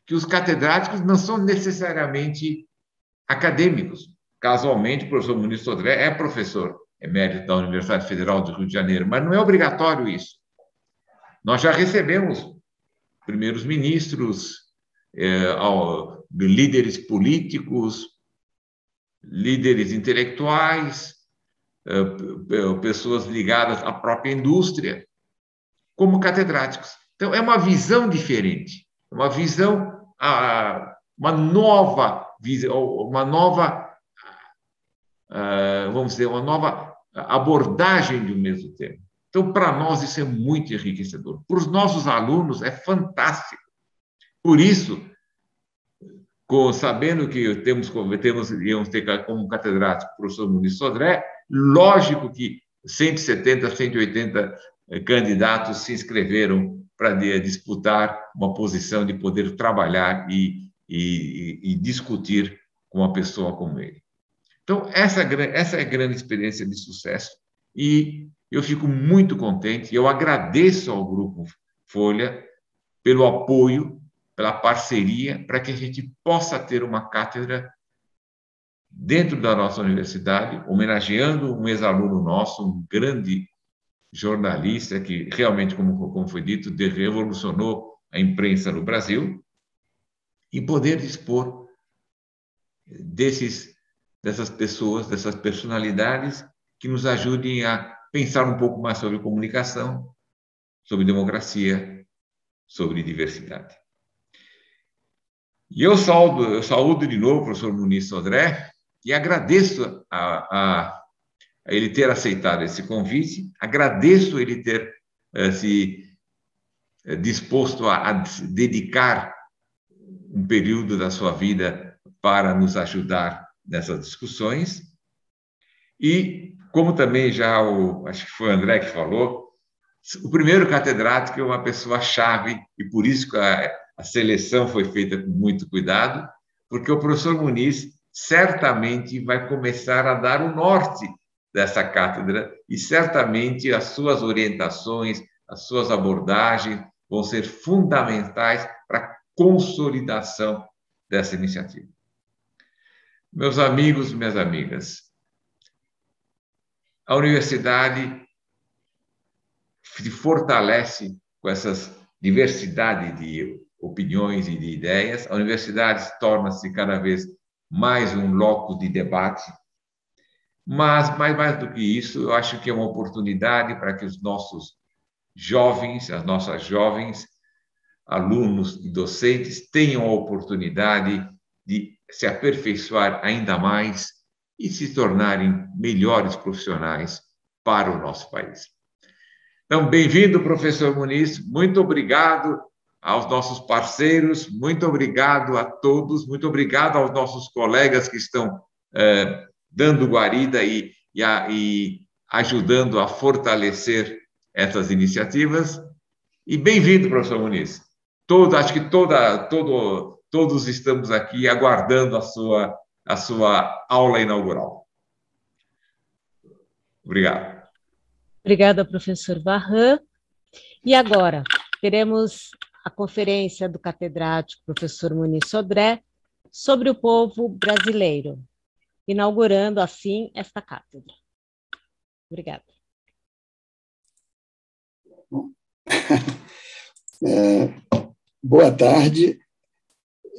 que os catedráticos não são necessariamente acadêmicos. Casualmente, o professor Muniz Sodré é professor emérito da Universidade Federal do Rio de Janeiro, mas não é obrigatório isso. Nós já recebemos primeiros ministros, líderes políticos, líderes intelectuais, pessoas ligadas à própria indústria, como catedráticos. Então, é uma visão diferente, uma visão, uma nova vamos dizer, uma nova abordagem de um mesmo tema. Então, para nós, isso é muito enriquecedor. Para os nossos alunos, é fantástico. Por isso, sabendo que íamos ter como catedrático o professor Muniz Sodré, lógico que 170, 180 candidatos se inscreveram para disputar uma posição de poder trabalhar e discutir com uma pessoa como ele. Então, essa é a grande experiência de sucesso e eu fico muito contente, eu agradeço ao Grupo Folha pelo apoio, pela parceria, para que a gente possa ter uma cátedra dentro da nossa universidade, homenageando um ex-aluno nosso, um grande jornalista que realmente, como foi dito, revolucionou a imprensa no Brasil, e poder dispor dessas pessoas, dessas personalidades que nos ajudem a pensar um pouco mais sobre comunicação, sobre democracia, sobre diversidade. E eu saúdo de novo o professor Muniz Sodré e agradeço a ele ter aceitado esse convite, agradeço ele ter se disposto a dedicar um período da sua vida para nos ajudar nessas discussões e como também já acho que foi o André que falou, o primeiro catedrático é uma pessoa-chave, e por isso que a seleção foi feita com muito cuidado, porque o professor Muniz certamente vai começar a dar o norte dessa cátedra e certamente as suas orientações, as suas abordagens vão ser fundamentais para a consolidação dessa iniciativa. Meus amigos, minhas amigas, a universidade se fortalece com essas diversidade de opiniões e de ideias. A universidade torna-se cada vez mais um loco de debate. Mas, mais do que isso, eu acho que é uma oportunidade para que os nossos jovens, as nossas jovens, alunos e docentes tenham a oportunidade de se aperfeiçoar ainda mais e se tornarem melhores profissionais para o nosso país. Então, bem-vindo, professor Muniz. Muito obrigado aos nossos parceiros, muito obrigado a todos, muito obrigado aos nossos colegas que estão dando guarida e ajudando a fortalecer essas iniciativas. E bem-vindo, professor Muniz. Acho que todos estamos aqui aguardando a sua aula inaugural. Obrigado. Obrigada, professor Varran. E agora, teremos a conferência do catedrático professor Muniz Sodré sobre o povo brasileiro, inaugurando, assim, esta cátedra. Obrigada. Boa tarde.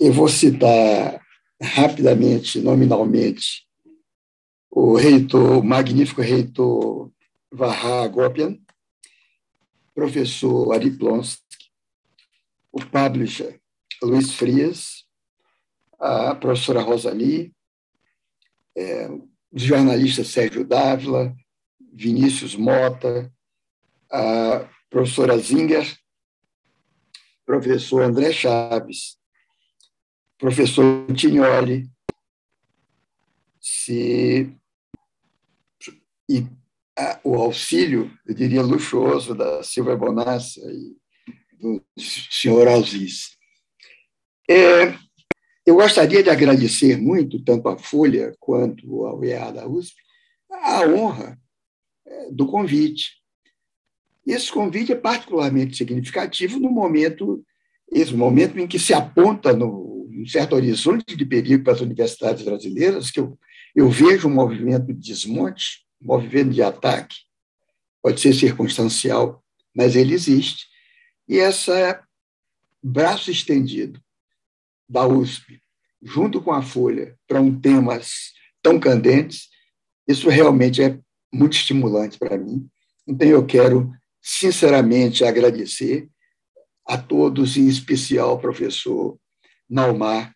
Eu vou citar rapidamente, nominalmente, o magnífico reitor Vaha Agopian, professor Ari Plonsky, o publisher Luiz Frias, a professora Rosali, os jornalistas Sérgio Dávila, Vinícius Mota, a professora Zinger, professor André Chaves, professor Tignoli, e o auxílio, eu diria, luxuoso da Silvia Bonassa e do senhor Alziz. Eu gostaria de agradecer muito, tanto à Folha quanto ao UEA da USP, a honra do convite. Esse convite é particularmente significativo esse momento em que se aponta um certo horizonte de perigo para as universidades brasileiras, que eu vejo um movimento de desmonte, um movimento de ataque, pode ser circunstancial, mas ele existe. E esse braço estendido da USP, junto com a Folha, para temas tão candentes, isso realmente é muito estimulante para mim. Então, eu quero, sinceramente, agradecer a todos, em especial ao professor Naumar,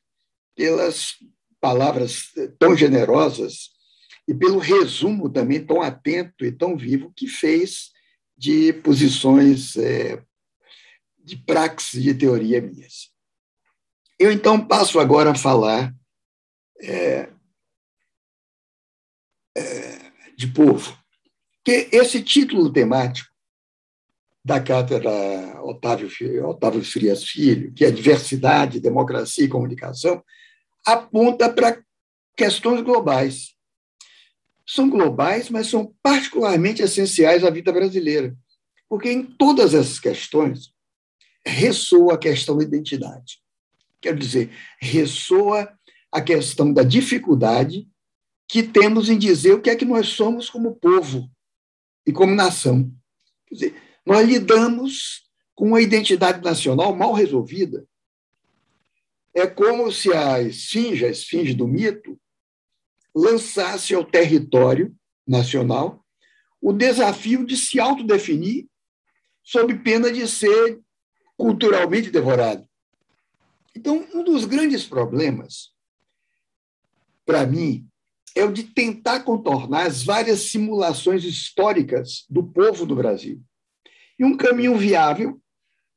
pelas palavras tão generosas e pelo resumo também tão atento e tão vivo que fez de posições de praxis de teoria minhas. Eu, então, passo agora a falar de povo, que esse título temático da cátedra Otávio Frias Filho, que é Diversidade, Democracia e Comunicação, aponta para questões globais. São globais, mas são particularmente essenciais à vida brasileira, porque em todas essas questões ressoa a questão da identidade. Quero dizer, ressoa a questão da dificuldade que temos em dizer o que é que nós somos como povo e como nação. Quer dizer, nós lidamos com uma identidade nacional mal resolvida. É como se a esfinge do mito, lançasse ao território nacional o desafio de se autodefinir sob pena de ser culturalmente devorado. Então, um dos grandes problemas, para mim, é o de tentar contornar as várias simulações históricas do povo do Brasil. E um caminho viável,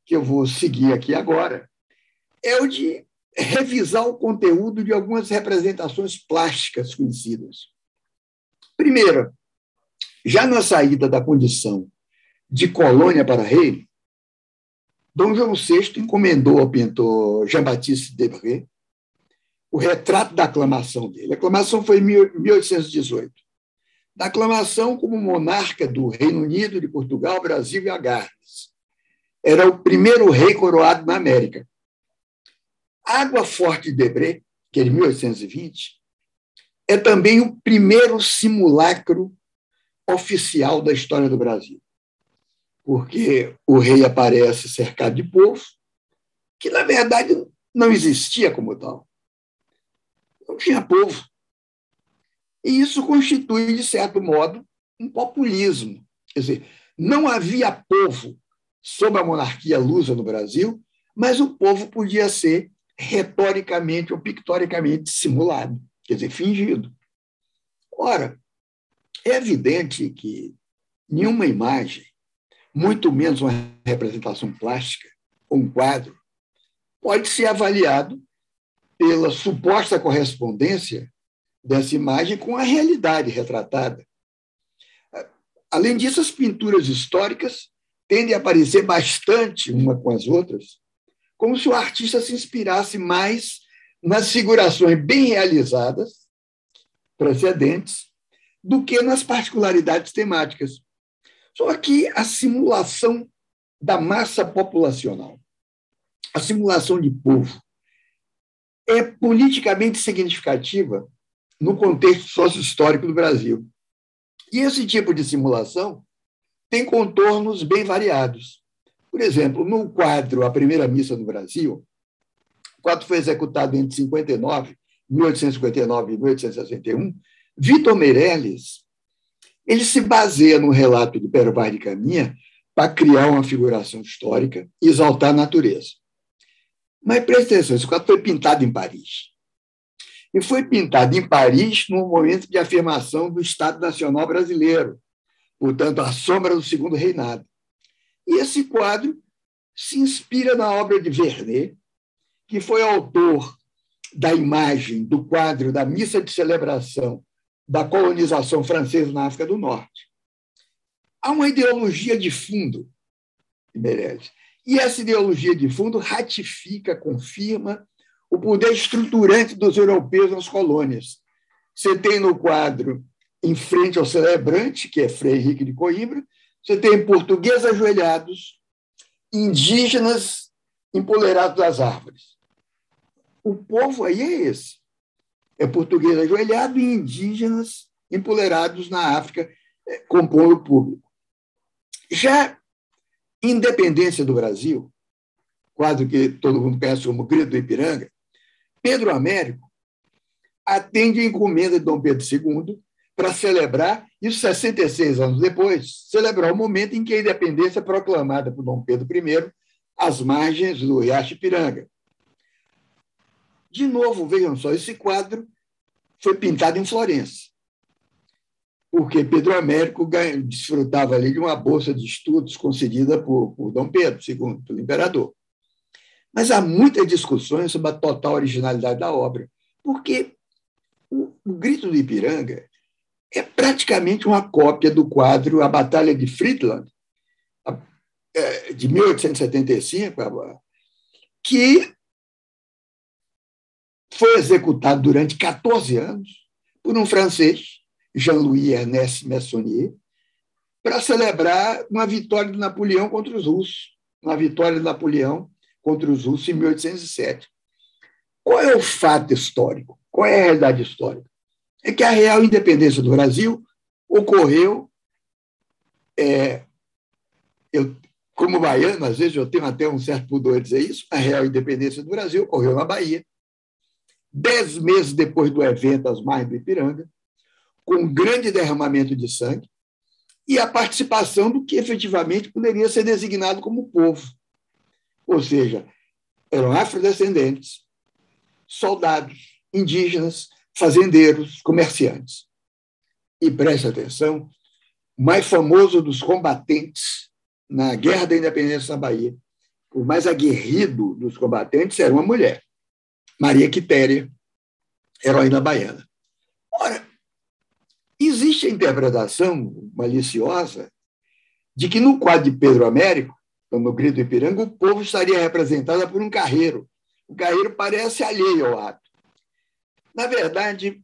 que eu vou seguir aqui agora, é o de revisar o conteúdo de algumas representações plásticas conhecidas. Primeiro, Já na saída da condição de colônia para reino, Dom João VI encomendou ao pintor Jean-Baptiste Debré o retrato da aclamação dele. A aclamação foi em 1818. Da aclamação como monarca do Reino Unido, de Portugal, Brasil e Agarnes. Era o primeiro rei coroado na América. Água Forte de Debré, que é de 1820, é também o primeiro simulacro oficial da história do Brasil. Porque o rei aparece cercado de povo, que, na verdade, não existia como tal. Não tinha povo. E isso constitui, de certo modo, um populismo. Quer dizer, não havia povo sob a monarquia lusa no Brasil, mas o povo podia ser retoricamente ou pictoricamente simulado, quer dizer, fingido. Ora, é evidente que nenhuma imagem, muito menos uma representação plástica ou um quadro, pode ser avaliado pela suposta correspondência dessa imagem com a realidade retratada. Além disso, as pinturas históricas tendem a parecer bastante uma com as outras, como se o artista se inspirasse mais nas figurações bem realizadas, precedentes, do que nas particularidades temáticas. Só que a simulação da massa populacional, a simulação de povo, é politicamente significativa no contexto sócio-histórico do Brasil. E esse tipo de simulação tem contornos bem variados. Por exemplo, no quadro A Primeira Missa no Brasil, o quadro foi executado entre 1859 e 1861, Vitor Meirelles ele se baseia no relato de Pero Vaz de Caminha para criar uma figuração histórica e exaltar a natureza. Mas presta atenção, esse quadro foi pintado em Paris. E foi pintado em Paris no momento de afirmação do Estado Nacional Brasileiro, portanto, à sombra do Segundo Reinado. E esse quadro se inspira na obra de Vernet, que foi autor da imagem do quadro da Missa de Celebração da colonização francesa na África do Norte. Há uma ideologia de fundo, Meirelles, e essa ideologia de fundo ratifica, confirma o poder estruturante dos europeus nas colônias. Você tem no quadro, em frente ao celebrante, que é Frei Henrique de Coimbra, você tem portugueses ajoelhados, indígenas empoleirados das árvores. O povo aí é esse. É português ajoelhado e indígenas empoleirados na África, compondo o público. Já Independência do Brasil, quadro que todo mundo conhece como Grito do Ipiranga, Pedro Américo atende a encomenda de Dom Pedro II para celebrar, isso 66 anos depois, celebrar o momento em que a independência é proclamada por Dom Pedro I às margens do Riacho Ipiranga. De novo, vejam só, esse quadro foi pintado em Florença, porque Pedro Américo desfrutava ali de uma bolsa de estudos concedida por Dom Pedro II, pelo imperador. Mas há muitas discussões sobre a total originalidade da obra, porque o Grito do Ipiranga é praticamente uma cópia do quadro A Batalha de Friedland, de 1875, que foi executado durante 14 anos por um francês, Jean-Louis Ernest Meissonier, para celebrar uma vitória de Napoleão contra os russos, uma vitória de Napoleão contra os russos em 1807. Qual é o fato histórico? Qual é a realidade histórica? É que a real independência do Brasil ocorreu, como baiano, às vezes eu tenho até um certo pudor de dizer isso, a real independência do Brasil ocorreu na Bahia, 10 meses depois do evento às margens do Ipiranga, com um grande derramamento de sangue e a participação do que efetivamente poderia ser designado como povo. Ou seja, eram afrodescendentes, soldados, indígenas, fazendeiros, comerciantes. E preste atenção, o mais famoso dos combatentes na Guerra da Independência na Bahia, o mais aguerrido dos combatentes era uma mulher, Maria Quitéria, heroína baiana. Ora, Existe a interpretação maliciosa de que no quadro de Pedro Américo, no Grito do Ipiranga, o povo estaria representado por um carreiro. O carreiro parece alheio ao ato. Na verdade,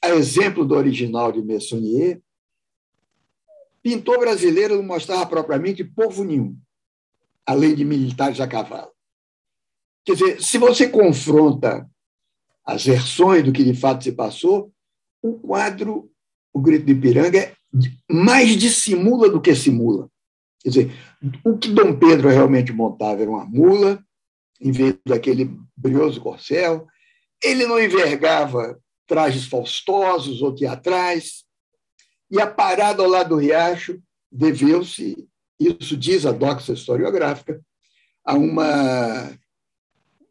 a exemplo do original de Meissonier, pintor brasileiro não mostrava propriamente povo nenhum, além de militares a cavalo. Quer dizer, se você confronta as versões do que de fato se passou, o quadro, o Grito do Ipiranga, mais dissimula do que simula. Quer dizer, o que Dom Pedro realmente montava era uma mula, em vez daquele brioso corcel. Ele não envergava trajes faustosos ou teatrais. E a parada ao lado do riacho deveu-se, isso diz a doxa historiográfica, a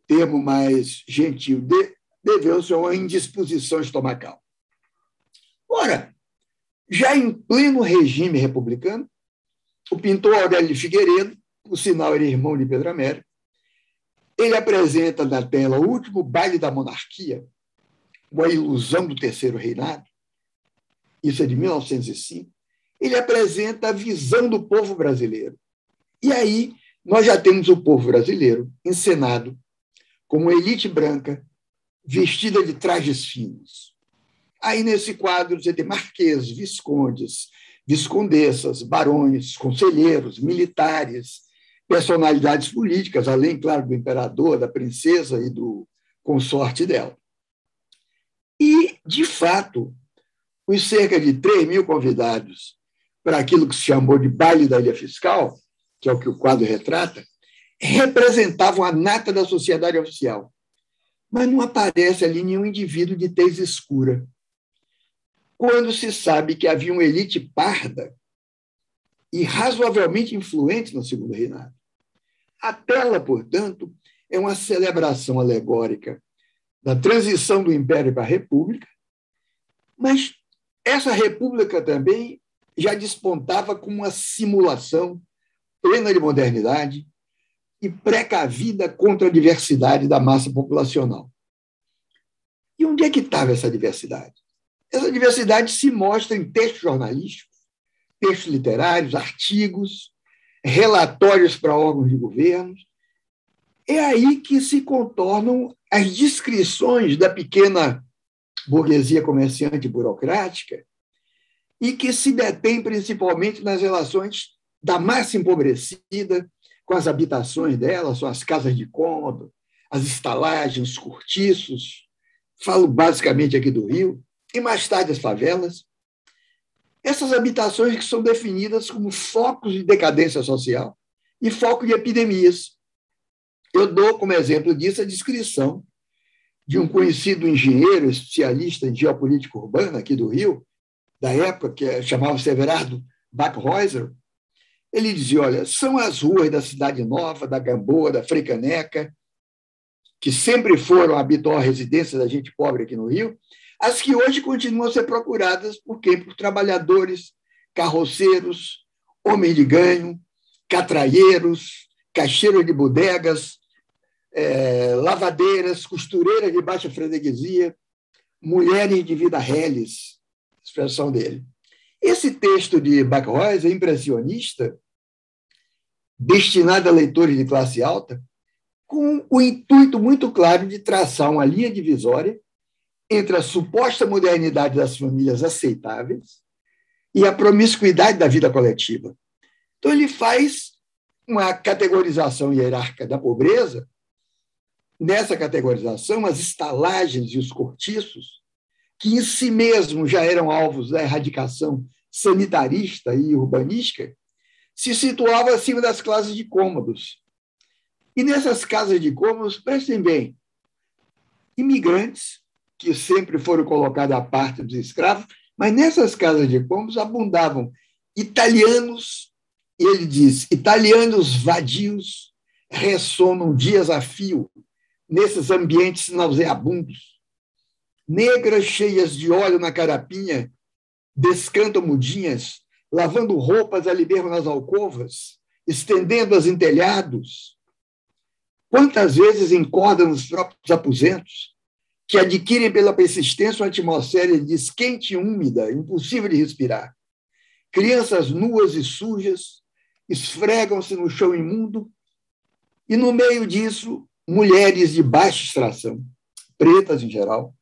termo mais gentil, deveu-se a uma indisposição estomacal. Ora, já em pleno regime republicano, o pintor Aurélio de Figueiredo, por sinal era irmão de Pedro Américo, ele apresenta na tela o último baile da monarquia, uma ilusão do terceiro reinado, isso é de 1905, ele apresenta a visão do povo brasileiro. E aí nós já temos o povo brasileiro encenado como uma elite branca vestida de trajes finos. Aí, nesse quadro, você tem marqueses, viscondes, viscondessas, barões, conselheiros, militares, personalidades políticas, além, claro, do imperador, da princesa e do consorte dela. E, de fato, os cerca de 3.000 convidados para aquilo que se chamou de baile da Ilha Fiscal, que é o que o quadro retrata, representavam a nata da sociedade oficial. Mas não aparece ali nenhum indivíduo de tez escura. Quando se sabe que havia uma elite parda e razoavelmente influente no segundo reinado. A tela, portanto, é uma celebração alegórica da transição do Império para a República, mas essa República também já despontava como uma simulação plena de modernidade e precavida contra a diversidade da massa populacional. E onde é que estava essa diversidade? Essa diversidade se mostra em textos jornalísticos, textos literários, artigos, relatórios para órgãos de governo. É aí que se contornam as descrições da pequena burguesia comerciante burocrática e que se detém principalmente nas relações da massa empobrecida com as habitações dela, são as casas de cômodo, as estalagens, os cortiços, falo basicamente aqui do Rio, e mais tarde as favelas. Essas habitações que são definidas como focos de decadência social e foco de epidemias. Eu dou como exemplo disso a descrição de um conhecido engenheiro especialista em geopolítica urbana aqui do Rio, da época, que chamava-se Everardo Backhäuser. Ele dizia, olha, são as ruas da Cidade Nova, da Gamboa, da Freicaneca, que sempre foram a habitual residência da gente pobre aqui no Rio, as que hoje continuam a ser procuradas por quem? Por trabalhadores, carroceiros, homens de ganho, catraieiros, caixeiros de bodegas, lavadeiras, costureiras de baixa freguesia, mulheres de vida reles, expressão dele. Esse texto de Backhäuser é impressionista, destinado a leitores de classe alta, com o intuito muito claro de traçar uma linha divisória entre a suposta modernidade das famílias aceitáveis e a promiscuidade da vida coletiva. Então, ele faz uma categorização hierárquica da pobreza. Nessa categorização, as estalagens e os cortiços, que em si mesmos já eram alvos da erradicação sanitarista e urbanística, se situavam acima das classes de cômodos. E nessas casas de cômodos, prestem bem, imigrantes, que sempre foram colocados à parte dos escravos, mas nessas casas de cômodos abundavam italianos, e ele diz, italianos vadios ressonam dias a fio nesses ambientes nauseabundos. Negras cheias de óleo na carapinha descantam mudinhas, lavando roupas a liberam nas alcovas, estendendo-as em telhados. Quantas vezes encordam nos próprios aposentos, que adquirem pela persistência uma atmosfera quente e úmida, impossível de respirar. Crianças nuas e sujas esfregam-se no chão imundo e, no meio disso, mulheres de baixa extração, pretas em geral,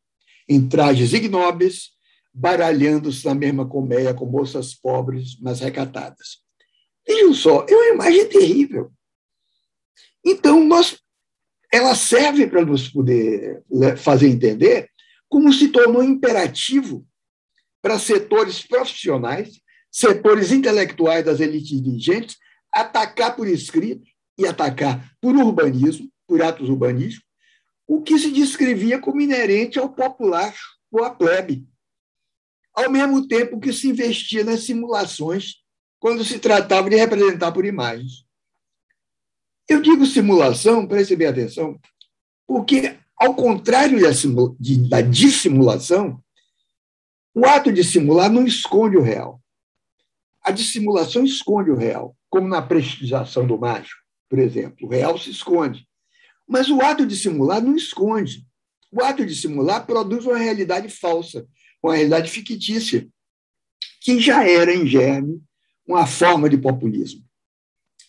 em trajes ignóbeis, baralhando-se na mesma colmeia com moças pobres, mas recatadas. Vejam só, é uma imagem terrível. Então, ela serve para nos poder fazer entender como se tornou imperativo para setores profissionais, setores intelectuais das elites dirigentes, atacar por escrito e atacar por urbanismo, por atos urbanísticos, o que se descrevia como inerente ao populacho ou à plebe, ao mesmo tempo que se investia nas simulações quando se tratava de representar por imagens. Eu digo simulação, prestem bem atenção, porque, ao contrário da dissimulação, o ato de simular não esconde o real. A dissimulação esconde o real, como na prestigiação do mágico, por exemplo. O real se esconde. Mas o ato de simular não esconde. O ato de simular produz uma realidade falsa, uma realidade fictícia, que já era, em germe, uma forma de populismo.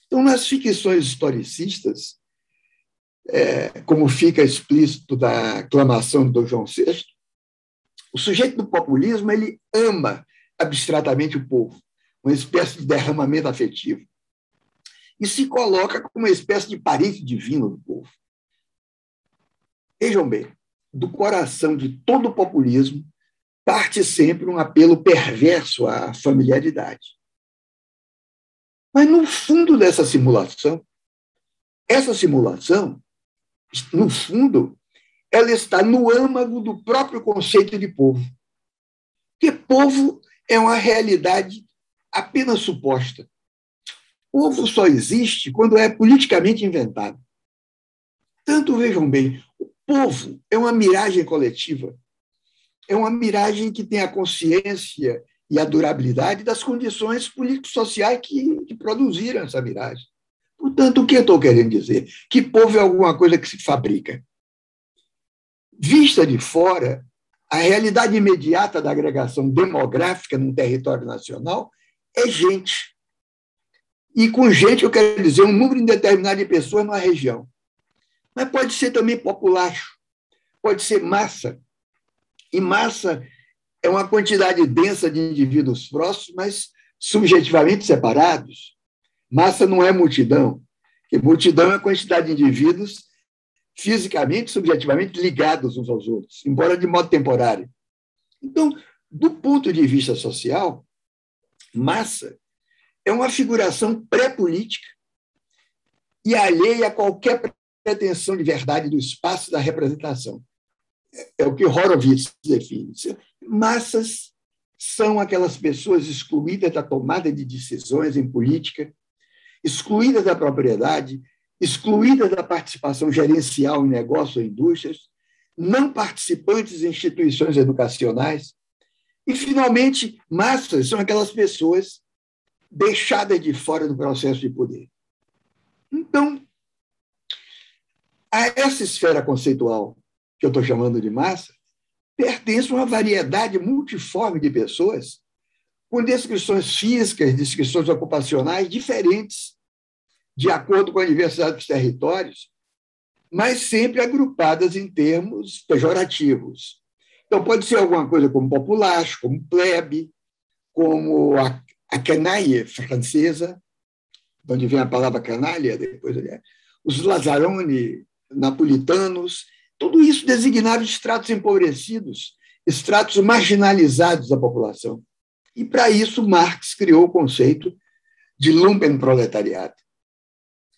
Então, nas ficções historicistas, como fica explícito da aclamação do João VI, o sujeito do populismo ele ama abstratamente o povo, uma espécie de derramamento afetivo, e se coloca como uma espécie de parente divino do povo. Vejam bem, do coração de todo populismo parte sempre um apelo perverso à familiaridade. Mas, no fundo dessa simulação, essa simulação, no fundo, ela está no âmago do próprio conceito de povo. Porque povo é uma realidade apenas suposta. Povo só existe quando é politicamente inventado. Tanto, vejam bem, o povo é uma miragem coletiva, é uma miragem que tem a consciência e a durabilidade das condições político-sociais que produziram essa miragem. Portanto, o que eu estou querendo dizer? Que povo é alguma coisa que se fabrica. Vista de fora, a realidade imediata da agregação demográfica num território nacional é gente. E com gente eu quero dizer um número indeterminado de pessoas numa região. Mas pode ser também populacho, pode ser massa. E massa é uma quantidade densa de indivíduos próximos, mas subjetivamente separados. Massa não é multidão, porque multidão é a quantidade de indivíduos fisicamente, subjetivamente ligados uns aos outros, embora de modo temporário. Então, do ponto de vista social, massa é uma figuração pré-política e alheia a qualquer pretensão de verdade do espaço da representação. É o que Horowitz define. Massas são aquelas pessoas excluídas da tomada de decisões em política, excluídas da propriedade, excluídas da participação gerencial em negócios ou indústrias, não participantes em instituições educacionais. E, finalmente, massas são aquelas pessoas deixadas de fora do processo de poder. Então, a essa esfera conceitual que eu estou chamando de massa, pertence uma variedade multiforme de pessoas com descrições físicas, descrições ocupacionais diferentes, de acordo com a diversidade dos territórios, mas sempre agrupadas em termos pejorativos. Então, pode ser alguma coisa como populacho, como plebe, como a canaille francesa, de onde vem a palavra canalha, depois, os Lazzaroni napolitanos, tudo isso designava estratos empobrecidos, estratos marginalizados da população. E, para isso, Marx criou o conceito de lumpenproletariado.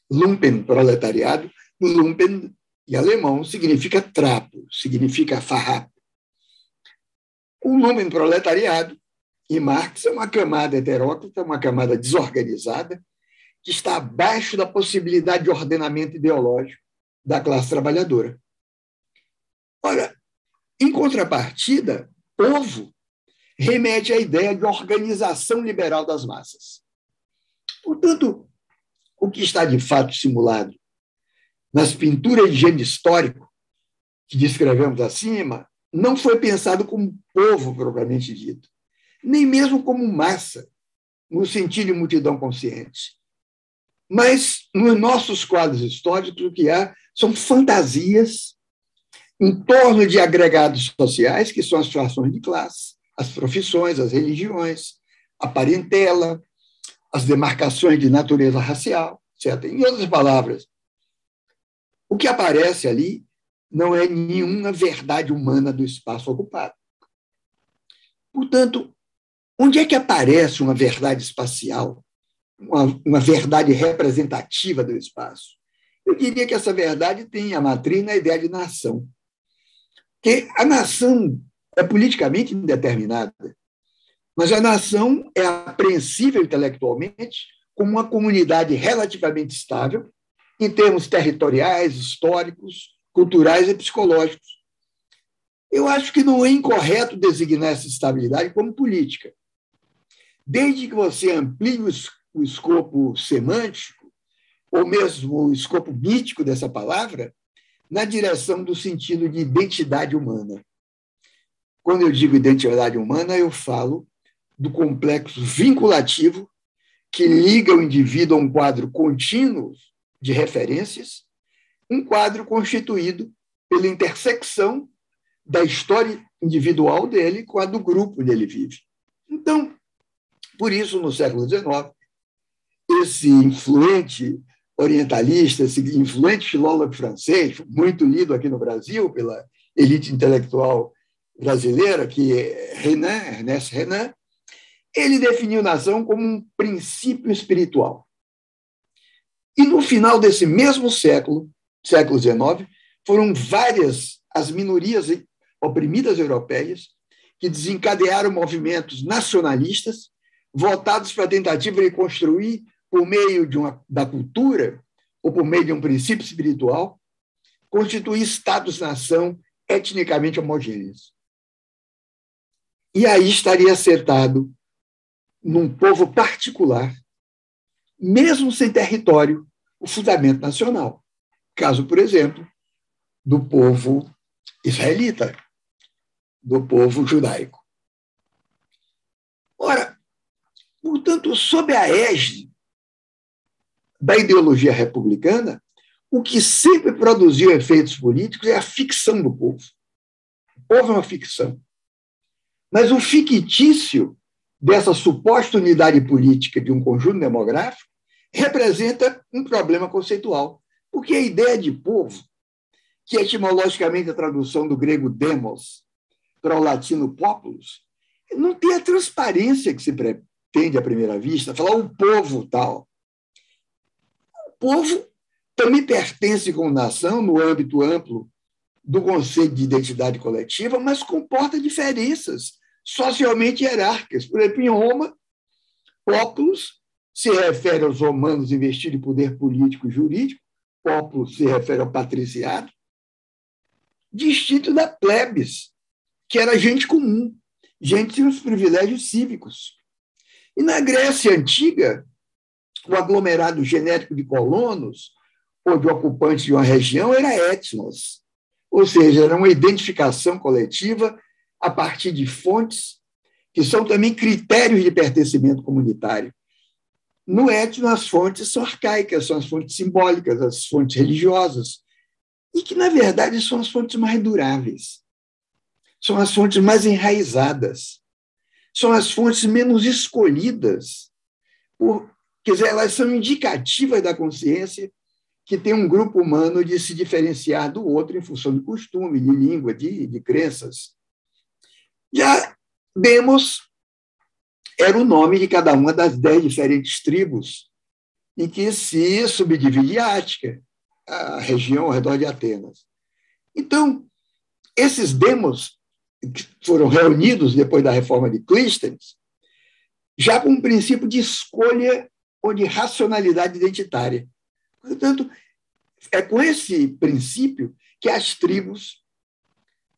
Lumpenproletariado, lumpen, em alemão, significa trapo, significa farrapo. O lumpenproletariado, em Marx, é uma camada heteróclita, uma camada desorganizada, que está abaixo da possibilidade de ordenamento ideológico da classe trabalhadora. Ora, em contrapartida, povo remete à ideia de organização liberal das massas. Portanto, o que está de fato simulado nas pinturas de gênero histórico que descrevemos acima, não foi pensado como povo propriamente dito, nem mesmo como massa, no sentido de multidão consciente. Mas, nos nossos quadros históricos, o que há são fantasias em torno de agregados sociais, que são as situações de classe, as profissões, as religiões, a parentela, as demarcações de natureza racial, etc. Em outras palavras, o que aparece ali não é nenhuma verdade humana do espaço ocupado. Portanto, onde é que aparece uma verdade espacial, uma verdade representativa do espaço? Eu diria que essa verdade tem a matriz na ideia de nação. Porque a nação é politicamente indeterminada, mas a nação é apreensível intelectualmente como uma comunidade relativamente estável em termos territoriais, históricos, culturais e psicológicos. Eu acho que não é incorreto designar essa estabilidade como política. Desde que você amplie o escopo semântico, ou mesmo o escopo mítico dessa palavra, na direção do sentido de identidade humana. Quando eu digo identidade humana, eu falo do complexo vinculativo que liga o indivíduo a um quadro contínuo de referências, um quadro constituído pela intersecção da história individual dele com a do grupo onde ele vive. Então, por isso, no século XIX, esse influente orientalista, esse influente filólogo francês, muito lido aqui no Brasil pela elite intelectual brasileira, que é Ernest Renan, ele definiu nação como um princípio espiritual. E no final desse mesmo século XIX, foram várias as minorias oprimidas europeias que desencadearam movimentos nacionalistas voltados para a tentativa de construir, por meio da cultura ou por meio de um princípio espiritual, constituir estados-nação etnicamente homogêneos. E aí estaria acertado num povo particular, mesmo sem território, o fundamento nacional. Caso, por exemplo, do povo israelita, do povo judaico. Ora, portanto, sob a égide da ideologia republicana, o que sempre produziu efeitos políticos é a ficção do povo. O povo é uma ficção. Mas o fictício dessa suposta unidade política de um conjunto demográfico representa um problema conceitual, porque a ideia de povo, que é etimologicamente a tradução do grego demos para o latino populus, não tem a transparência que se pretende à primeira vista, falar o povo tal. O povo também pertence como nação no âmbito amplo do conceito de identidade coletiva, mas comporta diferenças socialmente hierárquicas. Por exemplo, em Roma, populus se refere aos romanos investidos em poder político e jurídico, populus se refere ao patriciado, distinto da plebis, que era gente comum, gente sem os privilégios cívicos. E na Grécia Antiga, o aglomerado genético de colonos ou de ocupantes de uma região era etnos, ou seja, era uma identificação coletiva a partir de fontes que são também critérios de pertencimento comunitário. No etno, as fontes são arcaicas, são as fontes simbólicas, as fontes religiosas, e que, na verdade, são as fontes mais duráveis, são as fontes mais enraizadas, são as fontes menos escolhidas, quer dizer, elas são indicativas da consciência que tem um grupo humano de se diferenciar do outro em função de costume, de língua, de crenças. Já Demos era o nome de cada uma das 10 diferentes tribos em que se subdivide a Ática, a região ao redor de Atenas. Então, esses demos que foram reunidos depois da reforma de Clístenes, já com um princípio de escolha ou de racionalidade identitária. Portanto, é com esse princípio que as tribos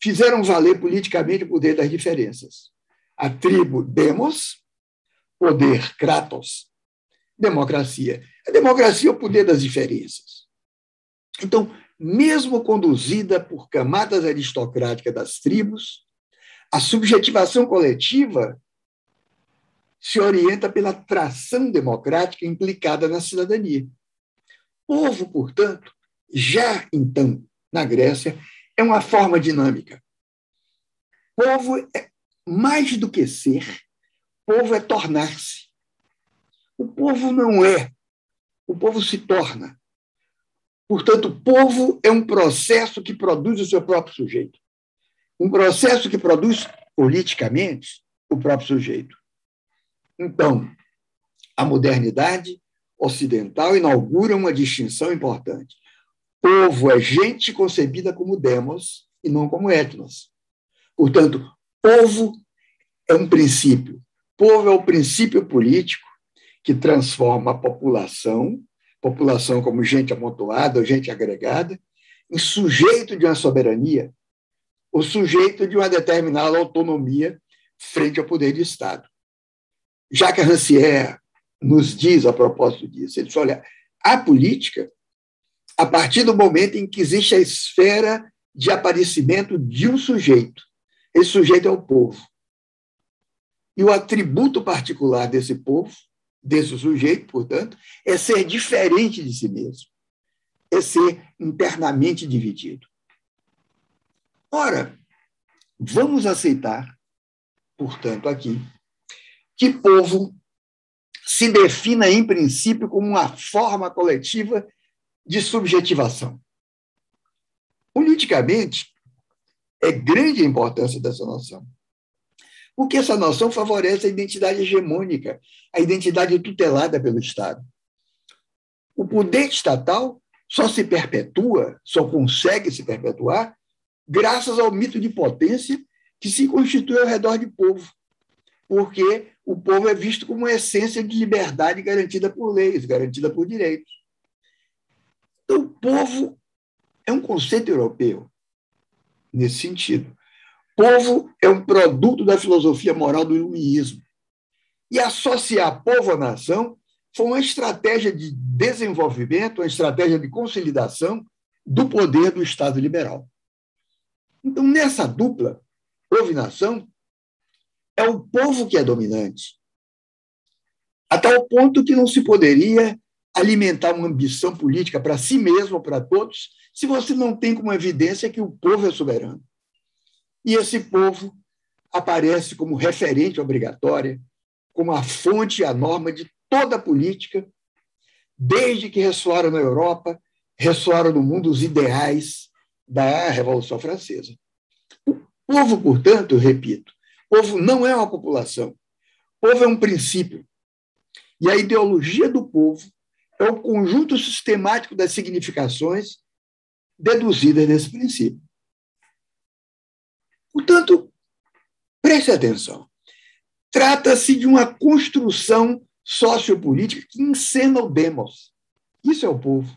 fizeram valer politicamente o poder das diferenças. A tribo demos, poder kratos, democracia. A democracia é o poder das diferenças. Então, mesmo conduzida por camadas aristocráticas das tribos, a subjetivação coletiva se orienta pela tração democrática implicada na cidadania. Povo, portanto, já então, na Grécia, é uma forma dinâmica. Povo é mais do que ser, povo é tornar-se. O povo não é, o povo se torna. Portanto, o povo é um processo que produz o seu próprio sujeito. Um processo que produz politicamente o próprio sujeito. Então, a modernidade ocidental inaugura uma distinção importante. Povo é gente concebida como demos e não como etnos. Portanto, povo é um princípio. Povo é o princípio político que transforma a população como gente amontoada, ou gente agregada, em sujeito de uma soberania, ou sujeito de uma determinada autonomia frente ao poder do Estado. Jacques Rancière nos diz a propósito disso, ele diz, olha, a política, a partir do momento em que existe a esfera de aparecimento de um sujeito, esse sujeito é o povo. E o atributo particular desse povo, desse sujeito, portanto, é ser diferente de si mesmo, é ser internamente dividido. Ora, vamos aceitar, portanto, aqui, que povo se defina, em princípio, como uma forma coletiva de subjetivação. Politicamente, é grande a importância dessa noção, porque essa noção favorece a identidade hegemônica, a identidade tutelada pelo Estado. O poder estatal só se perpetua, só consegue se perpetuar, graças ao mito de potência que se constitui ao redor de povo, porque o povo é visto como uma essência de liberdade garantida por leis, garantida por direitos. Então, o povo é um conceito europeu, nesse sentido. Povo é um produto da filosofia moral do iluminismo. E associar povo à nação foi uma estratégia de desenvolvimento, uma estratégia de consolidação do poder do Estado liberal. Então, nessa dupla, povo e nação, é o povo que é dominante, a tal ponto que não se poderia alimentar uma ambição política para si mesmo ou para todos se você não tem como evidência que o povo é soberano. E esse povo aparece como referente obrigatória, como a fonte e a norma de toda a política, desde que ressoaram na Europa, ressoaram no mundo os ideais da Revolução Francesa. O povo, portanto, eu repito, o povo não é uma população, o povo é um princípio. E a ideologia do povo é o conjunto sistemático das significações deduzidas desse princípio. Portanto, preste atenção. Trata-se de uma construção sociopolítica que encena o demos. Isso é o povo.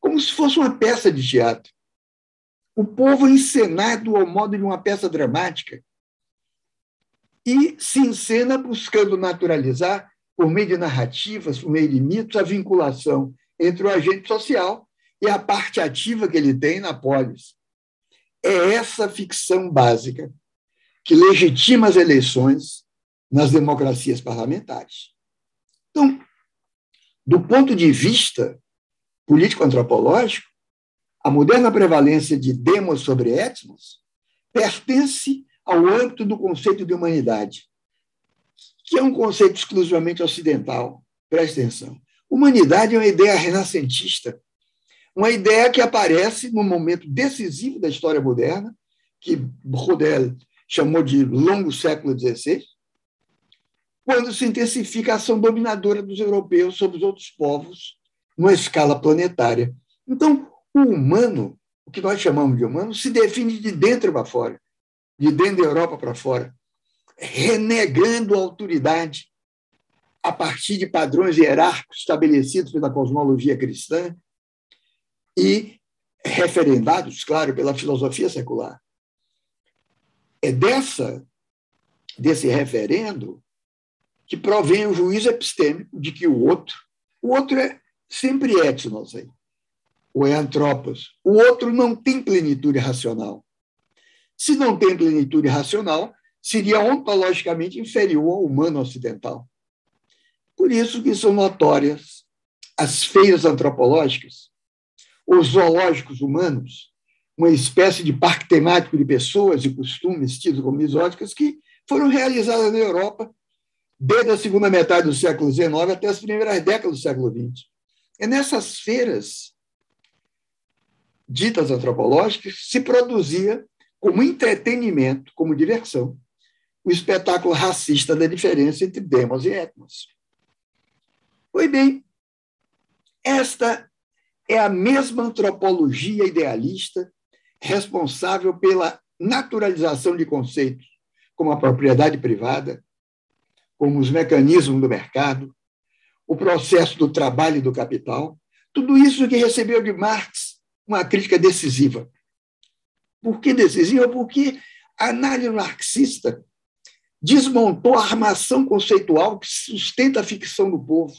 Como se fosse uma peça de teatro. O povo é encenado ao modo de uma peça dramática e se encena buscando naturalizar, por meio de narrativas, por meio de mitos, a vinculação entre o agente social e a parte ativa que ele tem na polis. É essa ficção básica que legitima as eleições nas democracias parlamentares. Então, do ponto de vista político-antropológico, a moderna prevalência de demos sobre etnos pertence ao âmbito do conceito de humanidade, que é um conceito exclusivamente ocidental. Preste atenção. Humanidade é uma ideia renascentista, uma ideia que aparece no momento decisivo da história moderna, que Brodel chamou de longo século XVI, quando se intensifica a ação dominadora dos europeus sobre os outros povos numa escala planetária. Então, o humano, o que nós chamamos de humano, se define de dentro para fora, de dentro da Europa para fora, renegando a autoridade a partir de padrões hierárquicos estabelecidos pela cosmologia cristã e referendados, claro, pela filosofia secular. É desse referendo que provém o juízo epistêmico de que o outro é sempre etnos aí. ou é antropos. O outro não tem plenitude racional. Se não tem plenitude racional, seria ontologicamente inferior ao humano ocidental. Por isso que são notórias as feiras antropológicas, os zoológicos humanos, uma espécie de parque temático de pessoas e costumes tidos como exóticas que foram realizadas na Europa desde a segunda metade do século XIX até as primeiras décadas do século XX. É nessas feiras ditas antropológicas que se produzia como entretenimento, como diversão, o espetáculo racista da diferença entre demos e etnos. Pois bem, esta é a mesma antropologia idealista responsável pela naturalização de conceitos como a propriedade privada, como os mecanismos do mercado, o processo do trabalho e do capital, tudo isso que recebeu de Marx uma crítica decisiva. Por que decisiva? Porque a análise marxista desmontou a armação conceitual que sustenta a ficção do povo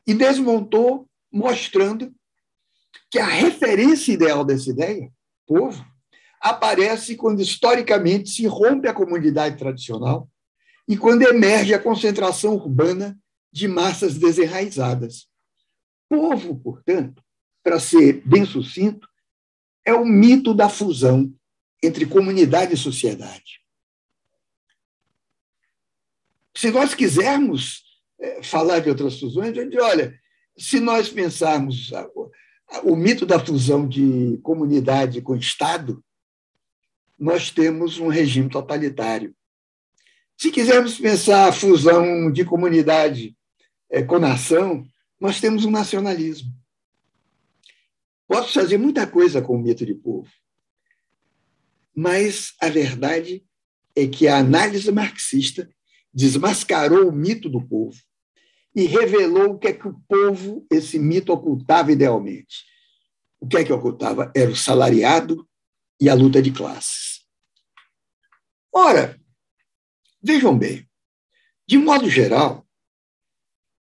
e desmontou, mostrando que a referência ideal dessa ideia, povo, aparece quando historicamente se rompe a comunidade tradicional e quando emerge a concentração urbana de massas desenraizadas. Povo, portanto, para ser bem sucinto, é o mito da fusão entre comunidade e sociedade. Se nós quisermos falar de outras fusões, a gente olha, se nós pensarmos o mito da fusão de comunidade com Estado, nós temos um regime totalitário. Se quisermos pensar a fusão de comunidade com nação, nós temos um nacionalismo. Posso fazer muita coisa com o mito de povo, mas a verdade é que a análise marxista desmascarou o mito do povo e revelou o que é que o povo, esse mito, ocultava idealmente. O que é que ocultava? Era o salariado e a luta de classes. Ora, vejam bem, de modo geral,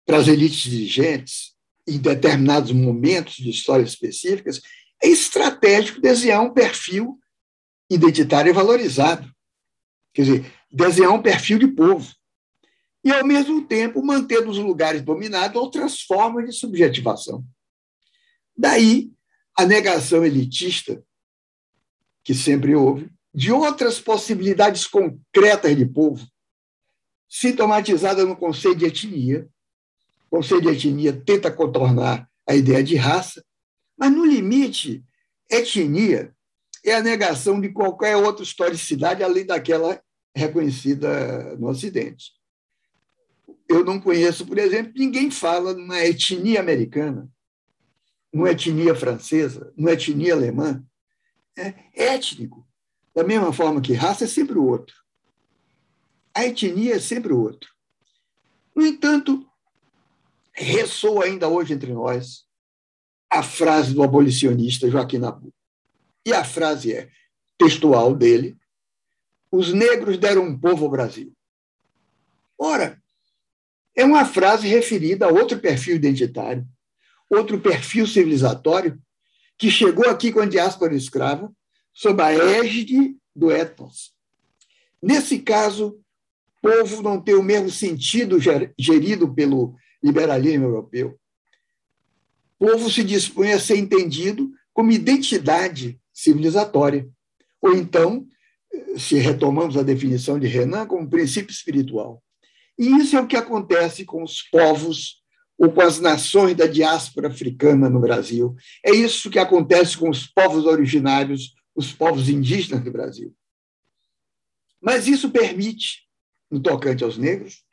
para as elites dirigentes, em determinados momentos de histórias específicas, é estratégico desenhar um perfil identitário valorizado. Quer dizer, desenhar um perfil de povo. E, ao mesmo tempo, manter nos lugares dominados outras formas de subjetivação. Daí a negação elitista, que sempre houve, de outras possibilidades concretas de povo, sintomatizada no conceito de etnia. O conceito de etnia tenta contornar a ideia de raça, mas, no limite, etnia é a negação de qualquer outra historicidade além daquela reconhecida no Ocidente. Eu não conheço, por exemplo, ninguém fala numa etnia americana, numa etnia francesa, numa etnia alemã. É étnico. Da mesma forma que raça é sempre o outro. A etnia é sempre o outro. No entanto, ressoa ainda hoje entre nós a frase do abolicionista Joaquim Nabuco. E a frase é, textual dele, os negros deram um povo ao Brasil. Ora, é uma frase referida a outro perfil identitário, outro perfil civilizatório, que chegou aqui com a diáspora escrava, sob a égide do etnos. Nesse caso, povo não tem o mesmo sentido gerido pelo liberalismo europeu. Povo se dispõe a ser entendido como identidade civilizatória, ou então, se retomamos a definição de Renan, como princípio espiritual. E isso é o que acontece com os povos ou com as nações da diáspora africana no Brasil. É isso que acontece com os povos originários, os povos indígenas do Brasil. Mas isso permite, no tocante aos negros,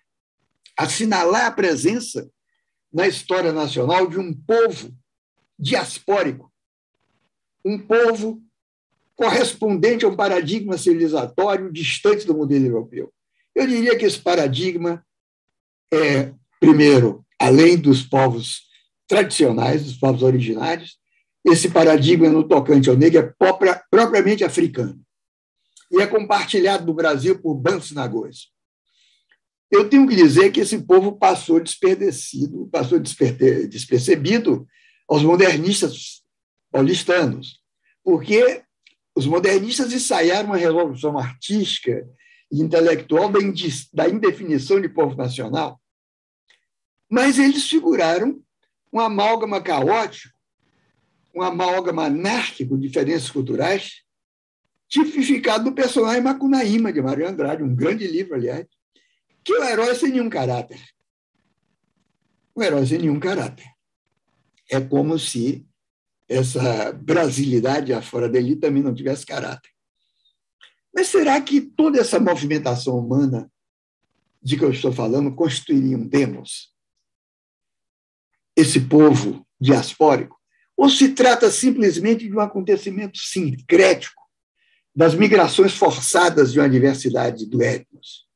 assinalar a presença na história nacional de um povo diaspórico, um povo correspondente a um paradigma civilizatório distante do modelo europeu. Eu diria que esse paradigma é, primeiro, além dos povos tradicionais, dos povos originários, esse paradigma no tocante ao negro é propriamente africano e é compartilhado no Brasil por Bantos Nagôs. Eu tenho que dizer que esse povo passou despercebido aos modernistas paulistanos, porque os modernistas ensaiaram uma revolução artística e intelectual da indefinição de povo nacional, mas eles figuraram um amálgama caótico, um amálgama anárquico de diferenças culturais, tipificado no personagem Macunaíma, de Mário Andrade, um grande livro, aliás, que é o herói sem nenhum caráter. Um herói sem nenhum caráter. É como se essa brasilidade afora dele também não tivesse caráter. Mas será que toda essa movimentação humana de que eu estou falando constituiria um demos? Esse povo diaspórico? Ou se trata simplesmente de um acontecimento sincrético das migrações forçadas de uma diversidade do etnos?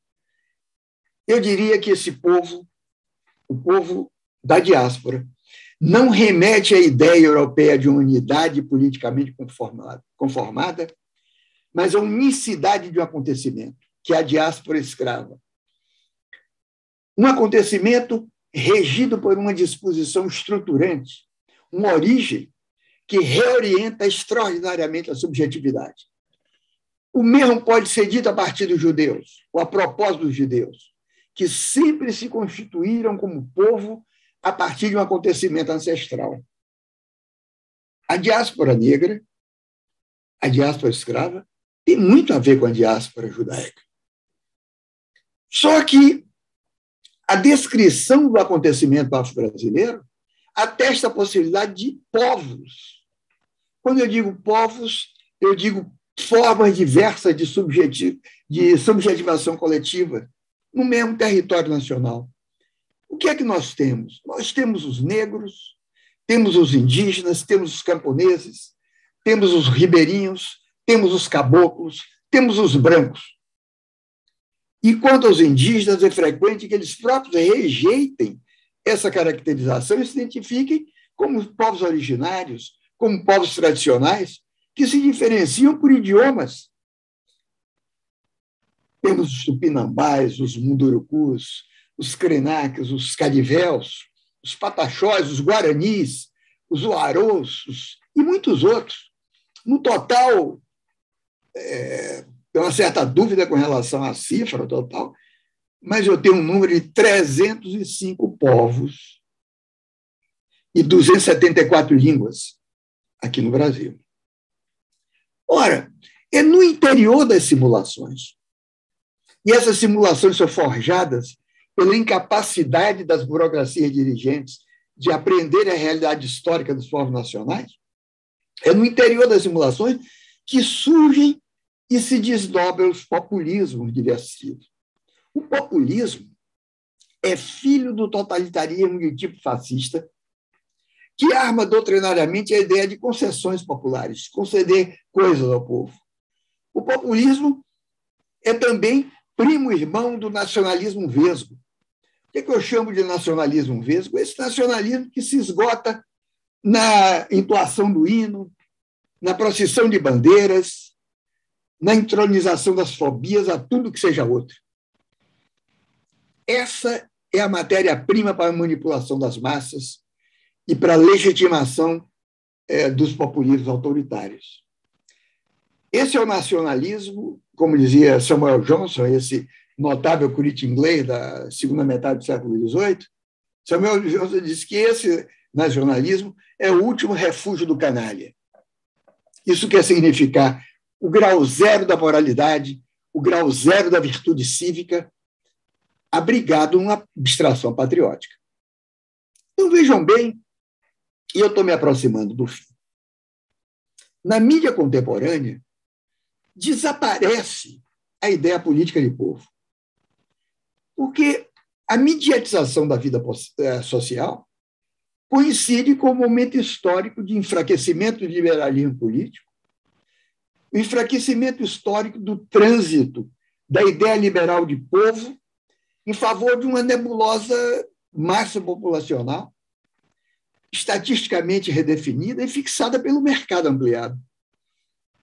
Eu diria que esse povo, o povo da diáspora, não remete à ideia europeia de uma unidade politicamente conformada, mas à unicidade de um acontecimento, que é a diáspora escrava. Um acontecimento regido por uma disposição estruturante, uma origem que reorienta extraordinariamente a subjetividade. O mesmo pode ser dito a partir dos judeus, ou a propósito dos judeus, que sempre se constituíram como povo a partir de um acontecimento ancestral. A diáspora negra, a diáspora escrava, tem muito a ver com a diáspora judaica. Só que a descrição do acontecimento afro-brasileiro atesta a possibilidade de povos. Quando eu digo povos, eu digo formas diversas de subjetivação coletiva no mesmo território nacional. O que é que nós temos? Nós temos os negros, temos os indígenas, temos os camponeses, temos os ribeirinhos, temos os caboclos, temos os brancos. E quanto aos indígenas, é frequente que eles próprios rejeitem essa caracterização e se identifiquem como povos originários, como povos tradicionais, que se diferenciam por idiomas. Temos os tupinambás, os mundurucus, os krenakas, os carivéus, os pataxós, os guaranis, os uarós e muitos outros. No total, tem uma certa dúvida com relação à cifra total, mas eu tenho um número de 305 povos e 274 línguas aqui no Brasil. Ora, é no interior das simulações. E essas simulações são forjadas pela incapacidade das burocracias dirigentes de aprender a realidade histórica dos povos nacionais. É no interior das simulações que surgem e se desdobram os populismos diversivos. O populismo é filho do totalitarismo de tipo fascista, que arma doutrinariamente a ideia de concessões populares, conceder coisas ao povo. O populismo é também primo irmão do nacionalismo vesgo. O que eu chamo de nacionalismo vesgo? Esse nacionalismo que se esgota na entoação do hino, na procissão de bandeiras, na entronização das fobias a tudo que seja outro. Essa é a matéria-prima para a manipulação das massas e para a legitimação dos populismos autoritários. Esse é o nacionalismo, como dizia Samuel Johnson, esse notável crítico inglês da segunda metade do século XVIII. Samuel Johnson disse que esse nacionalismo é o último refúgio do canalha. Isso quer significar o grau zero da moralidade, o grau zero da virtude cívica, abrigado numa abstração patriótica. Então, vejam bem, e eu estou me aproximando do fim. Na mídia contemporânea, desaparece a ideia política de povo. Porque a mediatização da vida social coincide com o momento histórico de enfraquecimento do liberalismo político, o enfraquecimento histórico do trânsito da ideia liberal de povo em favor de uma nebulosa massa populacional, estatisticamente redefinida e fixada pelo mercado ampliado.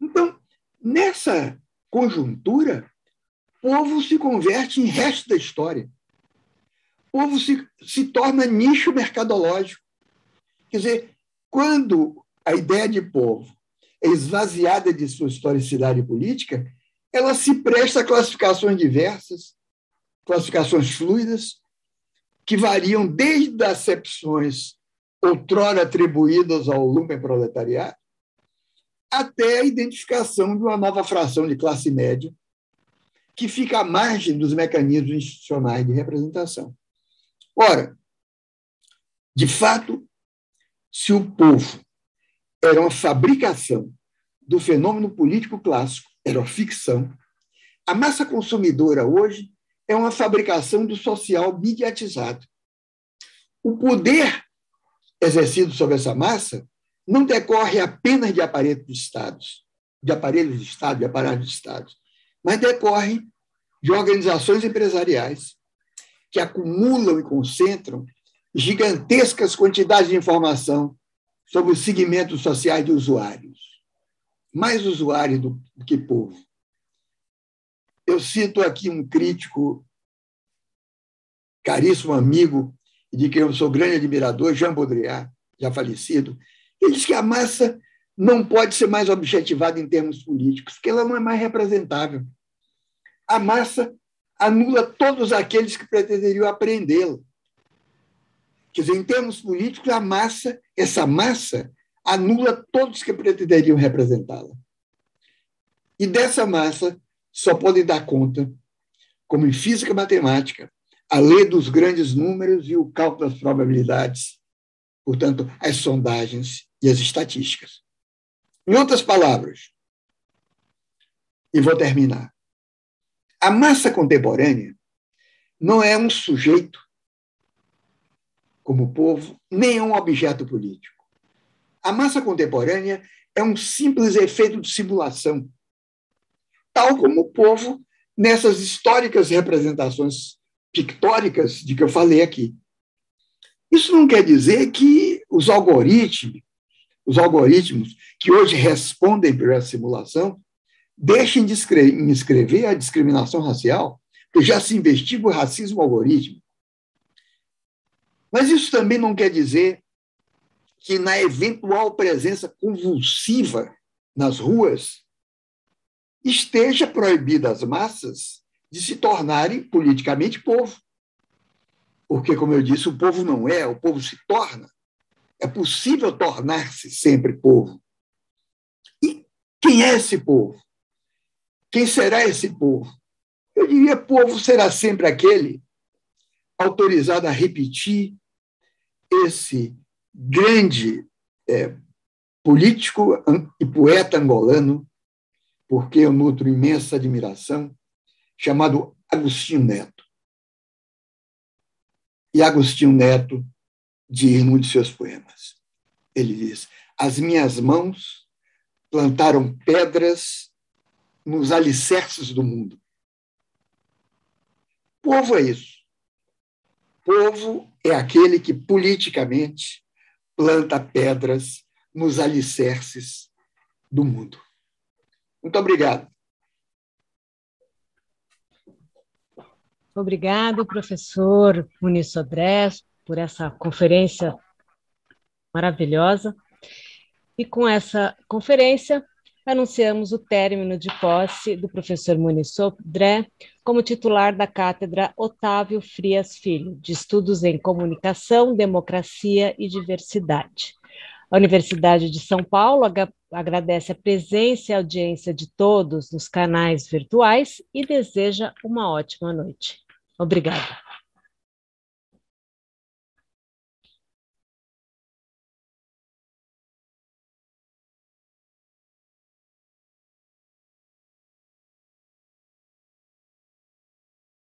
Então, nessa conjuntura, o povo se converte em resto da história. O povo se torna nicho mercadológico. Quer dizer, quando a ideia de povo é esvaziada de sua historicidade política, ela se presta a classificações diversas, classificações fluidas, que variam desde as acepções outrora atribuídas ao lumpenproletariado até a identificação de uma nova fração de classe média que fica à margem dos mecanismos institucionais de representação. Ora, de fato, se o povo era uma fabricação do fenômeno político clássico, era uma ficção, a massa consumidora hoje é uma fabricação do social mediatizado. O poder exercido sobre essa massa não decorre apenas de aparelhos de Estado, de aparatos de Estado, mas decorre de organizações empresariais que acumulam e concentram gigantescas quantidades de informação sobre os segmentos sociais de usuários, mais usuários do que povo. Eu cito aqui um crítico, caríssimo amigo, de quem eu sou grande admirador, Jean Baudrillard, já falecido. Ele diz que a massa não pode ser mais objetivada em termos políticos, porque ela não é mais representável. A massa anula todos aqueles que pretenderiam apreendê-la. Quer dizer, em termos políticos, essa massa anula todos que pretenderiam representá-la. E dessa massa só podem dar conta, como em física e matemática, a lei dos grandes números e o cálculo das probabilidades, portanto, as sondagens e as estatísticas. Em outras palavras, e vou terminar, a massa contemporânea não é um sujeito, como povo, nem é um objeto político. A massa contemporânea é um simples efeito de simulação, tal como o povo nessas históricas representações pictóricas de que eu falei aqui. Isso não quer dizer que os algoritmos que hoje respondem por essa simulação deixem de inscrever a discriminação racial, porque já se investiga o racismo algorítmico. Mas isso também não quer dizer que, na eventual presença convulsiva nas ruas, esteja proibida às massas de se tornarem politicamente povo. Porque, como eu disse, o povo não é, o povo se torna. É possível tornar-se sempre povo. E quem é esse povo? Quem será esse povo? Eu diria que povo será sempre aquele autorizado a repetir esse grande político e poeta angolano, porque eu nutro imensa admiração, chamado Agostinho Neto. E Agostinho Neto diz num de seus poemas, ele diz: as minhas mãos plantaram pedras nos alicerces do mundo. Povo é isso. Povo é aquele que politicamente planta pedras nos alicerces do mundo. Muito obrigado. Obrigado, professor Muniz Sodré, por essa conferência maravilhosa. E com essa conferência, anunciamos o término de posse do professor Muniz Sodré como titular da Cátedra Otávio Frias Filho, de Estudos em Comunicação, Democracia e Diversidade. A Universidade de São Paulo agradece a presença e a audiência de todos nos canais virtuais e deseja uma ótima noite. Obrigada.